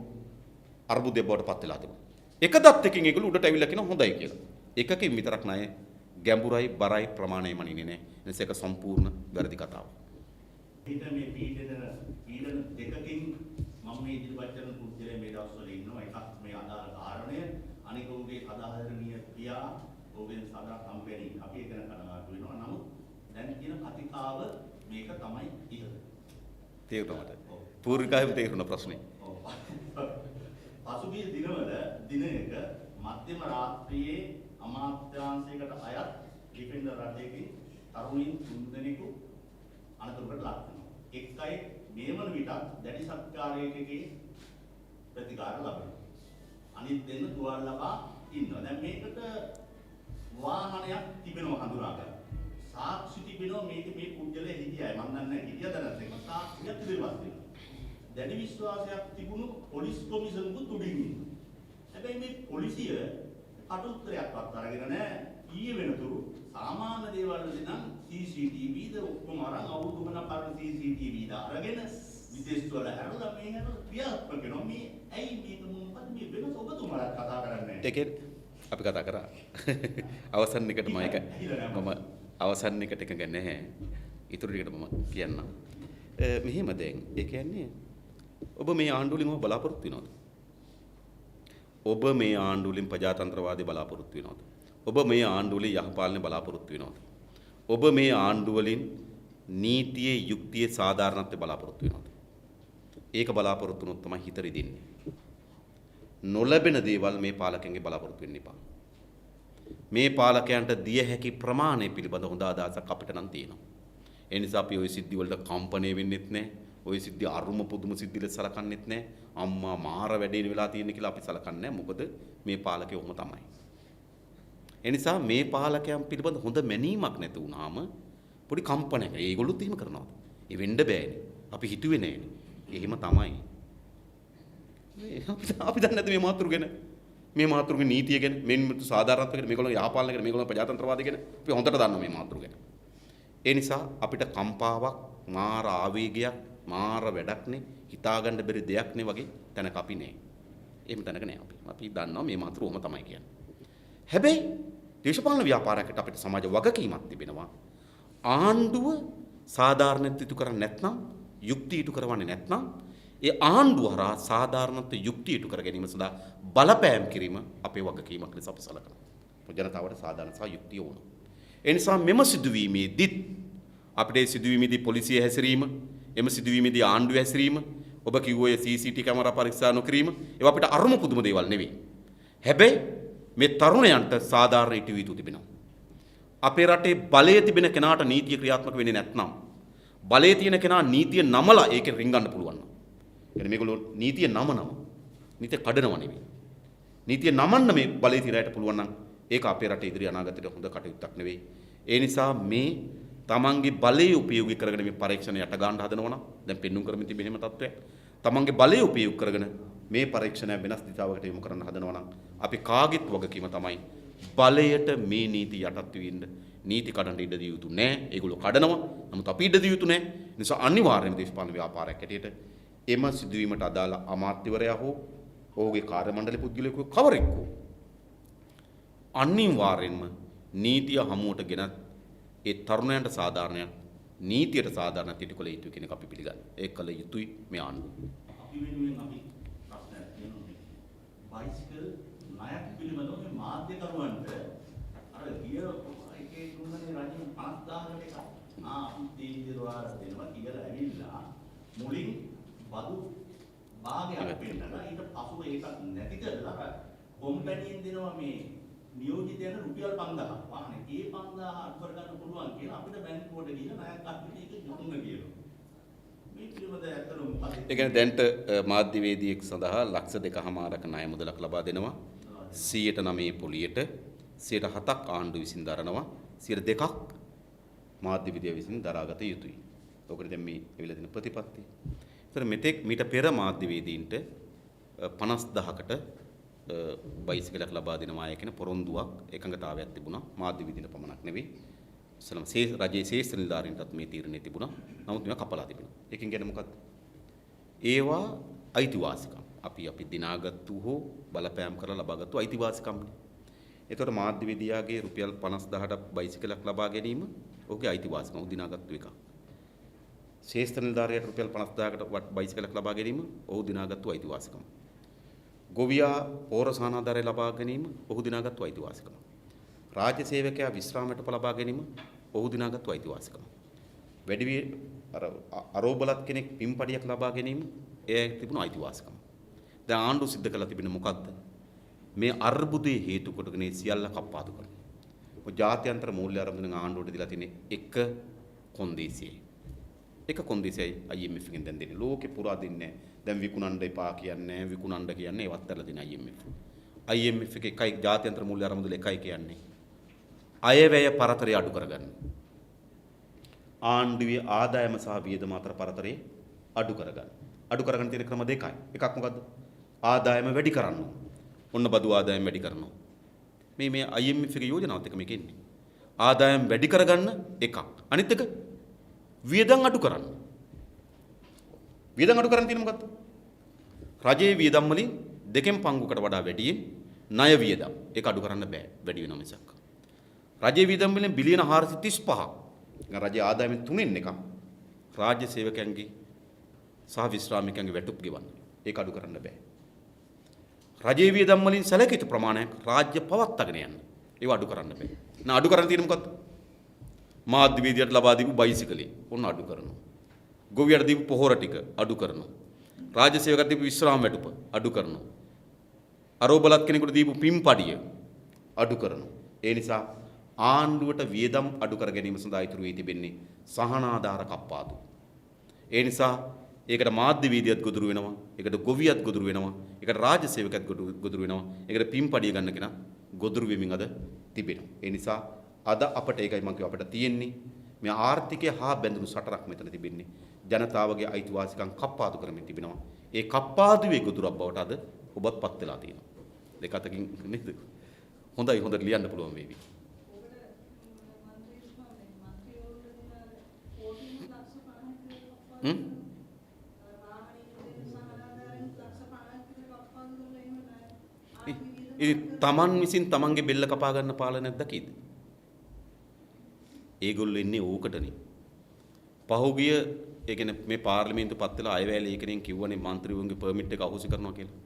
අර්බුදයක් බවට පත් වෙලා තිබුණා. එක දත්තකින් ඒගොල්ලෝ උඩට ඇවිල්ලා කියන හොඳයි කියලා. එකකින් විතරක් ණය ගැඹුරයි බරයි ප්‍රමාණය මනින්නේ නැහැ. එනිසා ඒක සම්පූර්ණ වැරදි කතාවක්. ඊට මේ පීඩන දෙකකින් මම මේ ඉදිරිපත් කරන පුද්ගලයා මේ දවස්වල ඉන්නවා. එකක් මේ අදාළ කාරණය, අනික ඔහුගේ අදාහරණීය ක්‍රියා, ඔහුගේ සදා කම්පැනි අපි එතන කනගාටු වෙනවා. නමුත් දැන් කියන කතිකාව මේක තමයි ඉහළ. තේරුණාද? පූර්විකාවෙම තේරුණ ප්‍රශ්නේ. පසුගිය දිනවල දිනයක මධ්‍යම රාත්‍රියේ අමාත්‍යාංශයකට අයත් ඩිෆෙන්ඩර් රටයකින් තරුණින් 3 දෙනෙකු අනතුරකට ලක් වෙනවා. එක්කයි මේ වන විටත් දැඩි සත්කාරයකගේ ප්‍රතිකාර ලබනවා. අනිත් දෙන්න තුවාල ලබා ඉන්නවා. දැන් මේකට වාහනයක් තිබෙනවා හඳුනා ගන්න. සාක්ෂි තිබෙනවා මේක මේ පුද්ගලයා හිටියයි. මම දන්නේ නැහැ හිටියද නැත්නම් ඒක සාක්ෂියක් පිළිබඳ වෙනවා. දැඩි විශ්වාසයක් තිබුණු පොලිස් කොමිසමකුත් උඩින් ඉන්නවා. හැබැයි මේ පොලිසිය කටුත්තරයක්වත් අරගෙන නැහැ. ඊයේ වෙනතුරු සාමාන්‍ය දේවල් වලදී නම් CCTV ද ඔක්කොම අරන් අවුරුදු ගණන් පරණ CCTV ද අරගෙන විදේශ වල හැරලා මේ හැර ක්‍රියාත්මක කරනවා. මේ ඇයි මේක මොකද මේ වෙනස ඔබතුමාලා කතා කරන්නේ? ඒකේ අපි කතා කරා. අවසන් එකට මම අවසන් එකට එකඟ නැහැ. ඊටු ටිකට මම කියන්නම්. මෙහෙම දැන් ඒ කියන්නේ ඔබ මේ ආණ්ඩුවලින් ඔබ බලාපොරොත්තු වෙනවද? ඔබ මේ ආණ්ඩුවලින් ප්‍රජාතන්ත්‍රවාදී බලාපොරොත්තු වෙනවද? ඔබ මේ ආණ්ඩුවලින් යහපාලනය බලාපොරොත්තු වෙනවද? ඔබ මේ ආණ්ඩුවලින් නීතියේ යුක්තියේ සාධාරණත්වය බලාපොරොත්තු වෙනවද? ඒක බලාපොරොත්තු වුණොත් තමයි හිත රිදෙන්නේ. නොලැබෙන දේවල් මේ පාලකයන්ගේ බලාපොරොත්තු වෙන්න එපා. මේ පාලකයන්ට දිය හැකි ප්‍රමාණය පිළිබඳ හොඳ අදහසක් අපිට නම් තියෙනවා. ඒ නිසා අපි ওই සිද්ධි වලට කම්පණය වෙන්නෙත් නැහැ. ওই සිද්ධි අරුම පුදුම සිද්ධි ලෙස සලකන්නෙත් නැහැ. අම්මා මාර වැඩේන වෙලා තියෙන කියලා අපි සලකන්නේ නැහැ. මොකද මේ පාලකයෝ ඔහොම තමයි. ඒ නිසා මේ පාලකයන් පිළිබඳ හොඳ මැනීමක් නැති වුණාම පොඩි කම්පනයක්. ඒගොල්ලොත් එහෙම කරනවා. ඒ වෙන්න බෑනේ. අපි හිතුවේ නෑනේ. එහෙම තමයි. අපි දන්නේ නැද්ද මේ මාතෘ ගැන? මේ මාතෘගේ නීතිය ගැන, මෙන්න සාධාරණත්වය ගැන, මේගොල්ලෝ යහපාලනය ගැන, මේගොල්ලෝ ප්‍රජාතන්ත්‍රවාදය ගැන අපි හොඳට දන්නවා මේ මාතෘ ගැන. ඒ නිසා අපිට කම්පාවක්, මාර ආවේගයක්, මාර වැඩක්නේ, හිතාගන්න බැරි දෙයක්නේ වගේ තැනක අපි නෑ. එහෙම තැනක නෑ අපි. අපි දන්නවා මේ මාතෘ ඔහම තමයි කියන්නේ. හැබැයි දේශපාලන ව්‍යාපාරයකට අපිට සමාජ වගකීමක් තිබෙනවා. ආණ්ඩුව සාධාරණත්වය ඉටු කරන්නේ නැත්නම්, යුක්තිය ඉටු කරවන්නේ නැත්නම්, ඒ ආණ්ඩුව හරහා සාධාරණත්වය යුක්තිය ඉටු කර ගැනීම සඳහා බලපෑම් කිරීම අපේ වගකීමක් ලෙස අපි සලකනවා. ජනතාවට සාධාරණ සහ යුක්තිය ඕන. ඒ නිසා මෙම සිදුවීමේදීත් අපිට සිදුවීමේදී පොලිසිය හැසිරීම, එම සිදුවීමේදී ආණ්ඩුව හැසිරීම, ඔබ කිව්වේ CCTV කැමරා පරීක්ෂා නොකිරීම, ඒවා අපිට අරුම පුදුම දේවල් නෙවෙයි. හැබැයි මේ තරුණයන්ට සාධාරණ ඉටු වී තිබෙනවා. අපේ රටේ බලයේ තිබෙන කෙනාට නීතිය ක්‍රියාත්මක වෙන්නේ නැත්නම්, බලයේ තියෙන කෙනා නීතිය නමලා ඒකෙන් රිංගන්න පුළුවන්. එනේ මේගොල්ලෝ නීතිය නමනවා. නීතිය කඩනව නෙවෙයි. නීතිය නමන්න මේ බලයේ තිරයට පුළුවන් නම් ඒක අපේ රටේ ඉදිරි අනාගතයට හොඳ කටයුත්තක් නෙවෙයි. ඒ නිසා මේ තමන්ගේ බලය උපයෝගී කරගෙන මේ පරීක්ෂණ යට ගන්න හදනවා නම් දැන් පෙන්눔 කරමින් තිබෙන එහෙම තත්ත්වයක්. තමන්ගේ බලය උපයෝගී කරගෙන මේ පරීක්ෂණය වෙනස් දිශාවකට යොමු කරන්න හදනවා නම් අපි කාගෙත් වගකීම තමයි බලයට මේ නීති යටත් වෙන්න නීති කඩන්න ඉඩ දිය යුතු නැහැ. ඒගොල්ලෝ කඩනවා. නමුත් අපි ඉඩ දිය යුතු නැහැ. ඒ නිසා අනිවාර්යයෙන්ම දේශපාලන ව්‍යාපාරයක් හැටියට එම සිදුවීමට අදාළ අමාත්‍යවරයා හෝ ඔහුගේ කාර්ය මණ්ඩල පුද්ගලයෙකු කවරෙක් හෝ අනිවාර්යෙන්ම නීතිය හමුවට ගෙනත් ඒ තරුණයන්ට සාධාරණයක් නීතියට සාධාරණයක් ඉටු කළ යුතුයි කියන එක අපි පිළිගන්නවා. ඒක කළ යුතුයි මේ ආණ්ඩුව. අපි වෙනුවෙන් අපි ප්‍රශ්නයක් තියෙනවා. බයිසිකල් ණයක් පිළිබඳව මේ මාධ්‍යකරුවන්ට අර ගිය එකේ තුන්වෙනි රජු 50000කට එකක් අපි තීන්දුවවල දෙනවා කියලා ඇවිල්ලා මුලින් බදු භාගයක් වෙන්නලා ඊට පස්ව ඒක නැති කරලා කොම්පැනියෙන් දෙනවා මේ නියෝජිතයන්ට රුපියල් 5000ක් වාහනේ ඒ 5000 අඩු කරගන්න පුළුවන් කියලා අපිට බැංකුවට ගිහින් ණයක් අඩුවේ ඒක යොමුන කියනවා. මේ පිළිබඳව ඇත්තටම මොකද? ඒ කියන්නේ දැන්ට මාධ්‍යවේදියෙක් සඳහා ලක්ෂ 2.5ක ණය මුදලක් ලබා දෙනවා. 109 පොලියට 7ක් ආණ්ඩුව විසින් දරනවා. 2ක් මාධ්‍යවේදියා විසින් දරාගත යුතුයි. ඔකට දැන් මේ එවිලා දෙන ප්‍රතිපත්තිය. ඒතර මෙතෙක් මීට පෙර මාධ්‍යවේදීන්ට 50000කට බයිසිකලයක් ලබා දෙනවා කියන පොරොන්දුවක් එකඟතාවයක් තිබුණා. මාධ්‍යවේදීන්ට පමණක් නෙවෙයි. ඉස්ලාම රජයේ ශේෂ්ඨ නිලධාරීන්ටත් මේ තීරණය තිබුණා. නමුත් මේවා කපලා තිබෙනවා. ඒකෙන් කියන්නේ මොකක්ද? ඒවා අයිතිවාසිකම්. අපි දිනාගත්තු හෝ බලපෑම් කරලා ලබාගත්තු අයිතිවාසිකම්නේ. ඒතකොට මාධ්‍යවේදියාගේ රුපියල් 50000ට බයිසිකලයක් ලබා ගැනීම ඔහුගේ අයිතිවාසිකම් දිනාගත්තු එකක්. ශේෂ්ඨ නිලධාරියට රුපියල් 50000කට බයිසිකලයක් ලබා ගැනීම ඔහු දිනාගත්තු අයිතිවාසිකම්. ගොවියා පෝරසානාධාරය ලබා ගැනීම ඔහු දිනාගත්තු අයිතිවාසිකම. රාජ්‍ය සේවකයා විශ්‍රාමයට ලබා ගැනීම ඔහු දිනාගත්තු අයිතිවාසිකම. වැඩිවිය අරෝබලත් කෙනෙක් පින්පඩියක් ලබා ගැනීම එය තිබුණු අයිතිවාසිකම. දැන් ආණ්ඩුව සිද්ධ කළා තිබෙන මොකද්ද? මේ අර්බුදයේ හේතු කොටගෙන සියල්ල කප්පාදු කරනවා. ඔය ජාත්‍යන්තර මූල්‍ය ආරම්භන ආණ්ඩුවට දීලා තියෙන එක කොන්දේසියයි. එක කොන්දේසියයි IMF එකෙන් දැන් දෙන්නේ. ලෝකේ පුරා දෙන්නේ නැහැ. දැන් විකුණන්න එපා කියන්නේ විකුණන්න කියන්නේ ඒවත් කරලා දෙන IMF. IMF එකේ එකයි ජාත්‍යන්තර මූල්‍ය ආරම්භන එකයි කියන්නේ. අයවැය පරතරය අඩු කරගන්න. ආණ්ඩුවේ ආදායම සහ වියදම අතර පරතරය අඩු කරගන්න. අඩු කරගන්න තියෙන ක්‍රම දෙකයි. එකක් මොකද්ද? ආදායම වැඩි කරන්න. ඔන්න බදු ආදායම වැඩි කරනවා. මේ IMF එකේ යෝජනාවත් එක මේක ඉන්නේ. ආදායම වැඩි කරගන්න එකක්. අනිත් එක වියදම් අඩු කරන්න. වියදම් අඩු කරන්න තියෙන මොකද්ද? රජයේ වියදම් වලින් දෙකෙන් පංගුවකට වඩා වැඩියෙන් ණය වියදම්. ඒක අඩු කරන්න බෑ. වැඩි වෙනවා මිසක්. රජයේ වියදම් වලින් බිලියන 435ක්. රජයේ ආදායමෙන් 3න් එකක් රාජ්‍ය සේවකයන්ගේ සහ විශ්‍රාමිකයන්ගේ වැටුප් ගෙවන්න. ඒක අඩු කරන්න බෑ. රජයේ වියදම් වලින් සැලකිත ප්‍රමාණයක් රාජ්‍ය පවත්වාගෙන යන්න. ඒව අඩු කරන්න බෑ. අඩු කරන්න තියෙන මොකද්ද? මාධ්‍යවේදියාට ලබා දීපු බයිසිකලේ ඔන්න අඩු කරනවා. ගොවියට දීපු පොහොර ටික අඩු කරනවා. රාජ්‍ය සේවකයට දීපු විශ්‍රාම වැටුප අඩු කරනවා. අරෝබලත් කෙනෙකුට දීපු පින්පඩිය අඩු කරනවා. ඒ නිසා ආණ්ඩුවට වියදම් අඩු කර ගැනීම සඳහා ඉතුරු වී තිබෙන්නේ සහනාධාර කප්පාදු. ඒ නිසා ඒකට මාධ්‍යවේදියත් ගොදුරු වෙනවා, ඒකට ගොවියත් ගොදුරු වෙනවා, ඒකට රාජ්‍ය සේවකයත් ගොදුරු වෙනවා, ඒකට පින්පඩිය ගන්න කෙනා ගොදුරු වෙමින් අද තිබෙනවා. ඒ නිසා අද අපට ඒකයි මම කිව්ව අපිට තියෙන්නේ මේ ආර්ථිකය හා බැඳුණු සටනක් මෙතන තිබෙන්නේ. ජනතාවගේ අයිතිවාසිකම් කප්පාදු කරමින් තිබෙනවා. ඒ කප්පාදුවේ ගොදුරක් බවට අද ඔබත් පත් වෙලා තියෙනවා. දෙක අතකින් නේද? හොඳයි හොඳට ලියන්න පුළුවන් වේවි. තමන් විසින් තමන්ගේ බෙල්ල කපා ගන්න පාලනයක් දකීද? ඒගොල්ලෝ ඉන්නේ ඕකටනේ. පහුගිය ඒ කියන්නේ මේ පාර්ලිමේන්තු පත් වෙලා අයවැය ලේඛනයෙන් කිව්වනේ മന്ത്രിවරුන්ගේ පර්මිට් එක අහුසි කරනවා කියලා.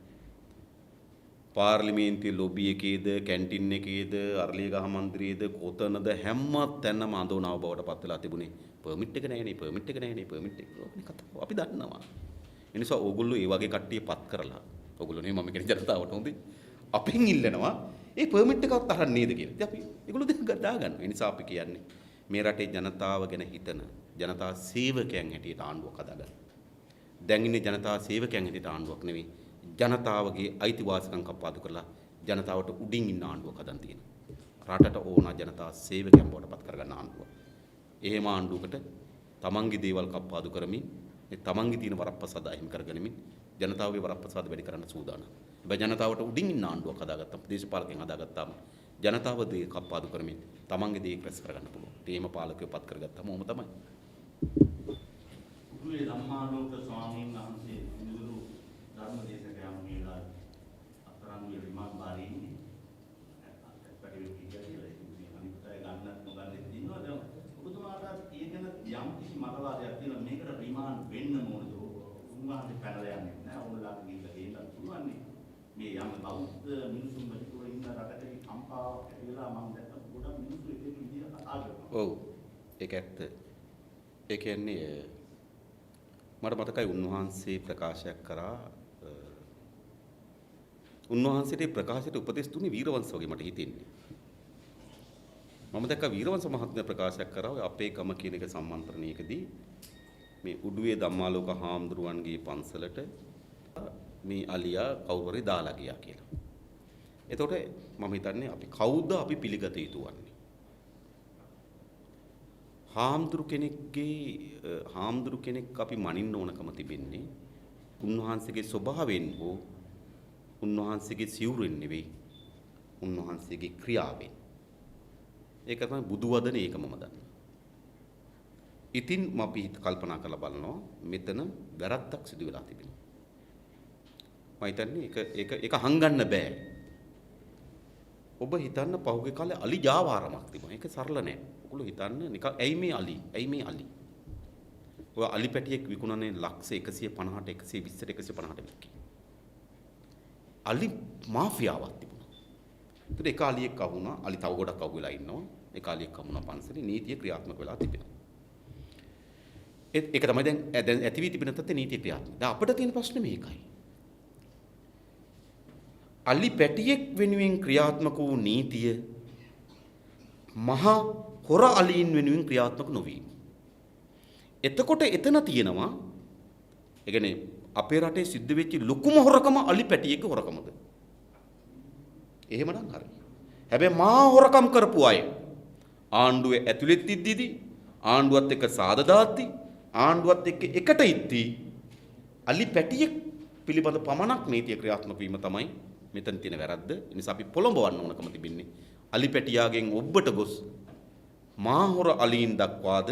පාර්ලිමේන්තුවේ ලොබි එකේද කැන්ටින් එකේද අරලියගහ මන්දිරයේද කොතනද හැම තැනම අඳෝනාව බවට පත් වෙලා තිබුණේ පර්මිට් එක නැහැනේ පර්මිට් එක නැහැනේ පර්මිට් එක ඕකනේ කතාව. අපි දන්නවා. ඒ නිසා ඕගොල්ලෝ ඒ වගේ කට්ටිය පත් කරලා ඕගොල්ලෝ නේ මම කියන්නේ ජනතාවට හොඳයි. අපෙන් ඉල්ලනවා ඒ පර්මිට් එකවත් අහන්න නේද කියලා. ඉතින් අපි ඒගොල්ලෝ දෙක දාගන්න. ඒ නිසා අපි කියන්නේ මේ රටේ ජනතාව ගැන හිතන ජනතා සේවකයන් හැටියට ආණ්ඩුවක් හදාගන්න. දැන් ඉන්නේ ජනතා සේවකයන් හැටියට ආණ්ඩුවක් නෙවෙයි. ජනතාවගේ අයිතිවාසිකම් කප්පාදු කරලා ජනතාවට උඩින් ඉන්න ආණ්ඩුවක් හදන් තියෙනවා. රටට ඕන ජනතා සේවකයන් බවට පත් කරගන්න ආණ්ඩුවක්. එහෙම ආණ්ඩුවකට තමන්ගේ දේවල් කප්පාදු කරමින් තමන්ගේ තියෙන වරප්‍රසාද අහිමි කරගනිමින් ජනතාවගේ වරප්‍රසාද වැඩි කරන්න සූදානම්. හැබැයි ජනතාවට උඩින් ඉන්න ආණ්ඩුවක් හදාගත්තාම දේශපාලකයන් හදාගත්තාම ජනතාව දේ කප්පාදු කරමින් තමන්ගේ දේ ප්‍රස් කරගන්න පුළුවන්. තේම පාලකයෝ පත් කරගත්තම ඔහොම තමයි. උරුවේ ධම්මාලෝක ස්වාමීන් වහන්සේ මුදුරු ධර්මදේශකයන් මේලා අතරංගිය විමාන බාරේ ඉන්නේ. පැටිවි කියලා ඉතින් අනිත් අය ගන්නත් නොගන්නෙත් ඉන්නවා. දැන් ඔබතුමාට ඒ ගැන යම් කිසි මතවාදයක් තියෙනවා මේකට විමාන වෙන්න ඕනද? උන්වහන්සේ පැනලා යන්නේ නැහැ. උන්ලාට ගිහිල්ලා ගේන්නත් පුළුවන් නේ. මේ යම් බෞද්ධ මිනිසුන් පිටුර ඉන්න රටකදී කම්පාවක් ඇති වෙලා මම දැක්ක ගොඩක් මිනිස්සු එක එක විදිහට කතා කරනවා. ඔව්. ඒක ඇත්ත. ඒ කියන්නේ මට මතකයි උන්වහන්සේ ප්‍රකාශයක් කරා උන්වහන්සේට ප්‍රකාශයට උපදෙස් දුන්නේ වීරවංශ වගේ මට හිතෙන්නේ. මම දැක්ක වීරවංශ මහත්මයා ප්‍රකාශයක් කරා ඔය අපේ ගම කියන එක සම්මන්ත්‍රණයකදී මේ උඩුවේ ධම්මාලෝක හාමුදුරුවන්ගේ පන්සලට මේ අලියා කවුරු හරි දාලා ගියා කියලා. එතකොට මම හිතන්නේ අපි කවුද අපි පිළිගත යුතු වන්නේ? හාමුදුරු කෙනෙක් අපි මනින්න ඕනකම තිබෙන්නේ උන්වහන්සේගේ ස්වභාවයෙන් හෝ උන්වහන්සේගේ සිවුරෙන් නෙවෙයි උන්වහන්සේගේ ක්‍රියාවෙන්. ඒක තමයි බුදු වදන ඒක මම දන්නවා. ඉතින් අපි කල්පනා කරලා බලනවා මෙතන වැරද්දක් සිදු වෙලා තිබෙනවා. මම හිතන්නේ ඒක හංගන්න බෑ. ඔබ හිතන්න පහුගිය කාලේ අලි ජාවාරමක් තිබුණා. ඒක සරල නෑ. ඔයගොල්ලෝ හිතන්න නිකන් ඇයි මේ අලි? ඔය අලි පැටියෙක් විකුණන්නේ ලක්ෂ 150ට 120ට 150ට වික්කේ. අලි මාෆියාවක් තිබුණා. ඒතර එක අලියෙක් අහුණා. අලි තව ගොඩක් අහුවෙලා ඉන්නවා. එක අලියෙක් අහුණා පන්සලේ නීතිය ක්‍රියාත්මක වෙලා තිබෙනවා. ඒක තමයි දැන් ඇති වී තිබෙන තත්ත්වයේ නීතිය ක්‍රියාත්මක. දැන් අපිට තියෙන ප්‍රශ්නේ මේකයි. අලි පැටියෙක් වෙනුවෙන් ක්‍රියාත්මක වූ නීතිය මහා හොර අලීන් වෙනුවෙන් ක්‍රියාත්මක නොවීම. එතකොට එතන තියෙනවා ඒ කියන්නේ අපේ රටේ සිද්ධ වෙච්ච ලොකුම හොරකම අලි පැටියෙක්ගේ හොරකමද? එහෙමනම් හරි. හැබැයි මහා හොරකම් කරපු අය ආණ්ඩුවේ ඇතුළෙත් ඉද්දිදී ආණ්ඩුවත් එක්ක සාදදාද්දී ආණ්ඩුවත් එක්ක එකට ඉද්දී අලි පැටියෙක් පිළිබඳ පමණක් නීතිය ක්‍රියාත්මක වීම තමයි මෙතන තියෙන වැරද්ද. ඒ නිසා අපි පොළඹවන්න ඕනකම තිබෙන්නේ අලි පැටියාගෙන් ඔබට ගොස් මාහොර අලීන් දක්වාද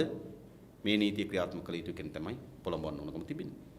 මේ නීතිය ක්‍රියාත්මක කළ යුතු කෙන තමයි පොළඹවන්න ඕනකම තිබෙන්නේ.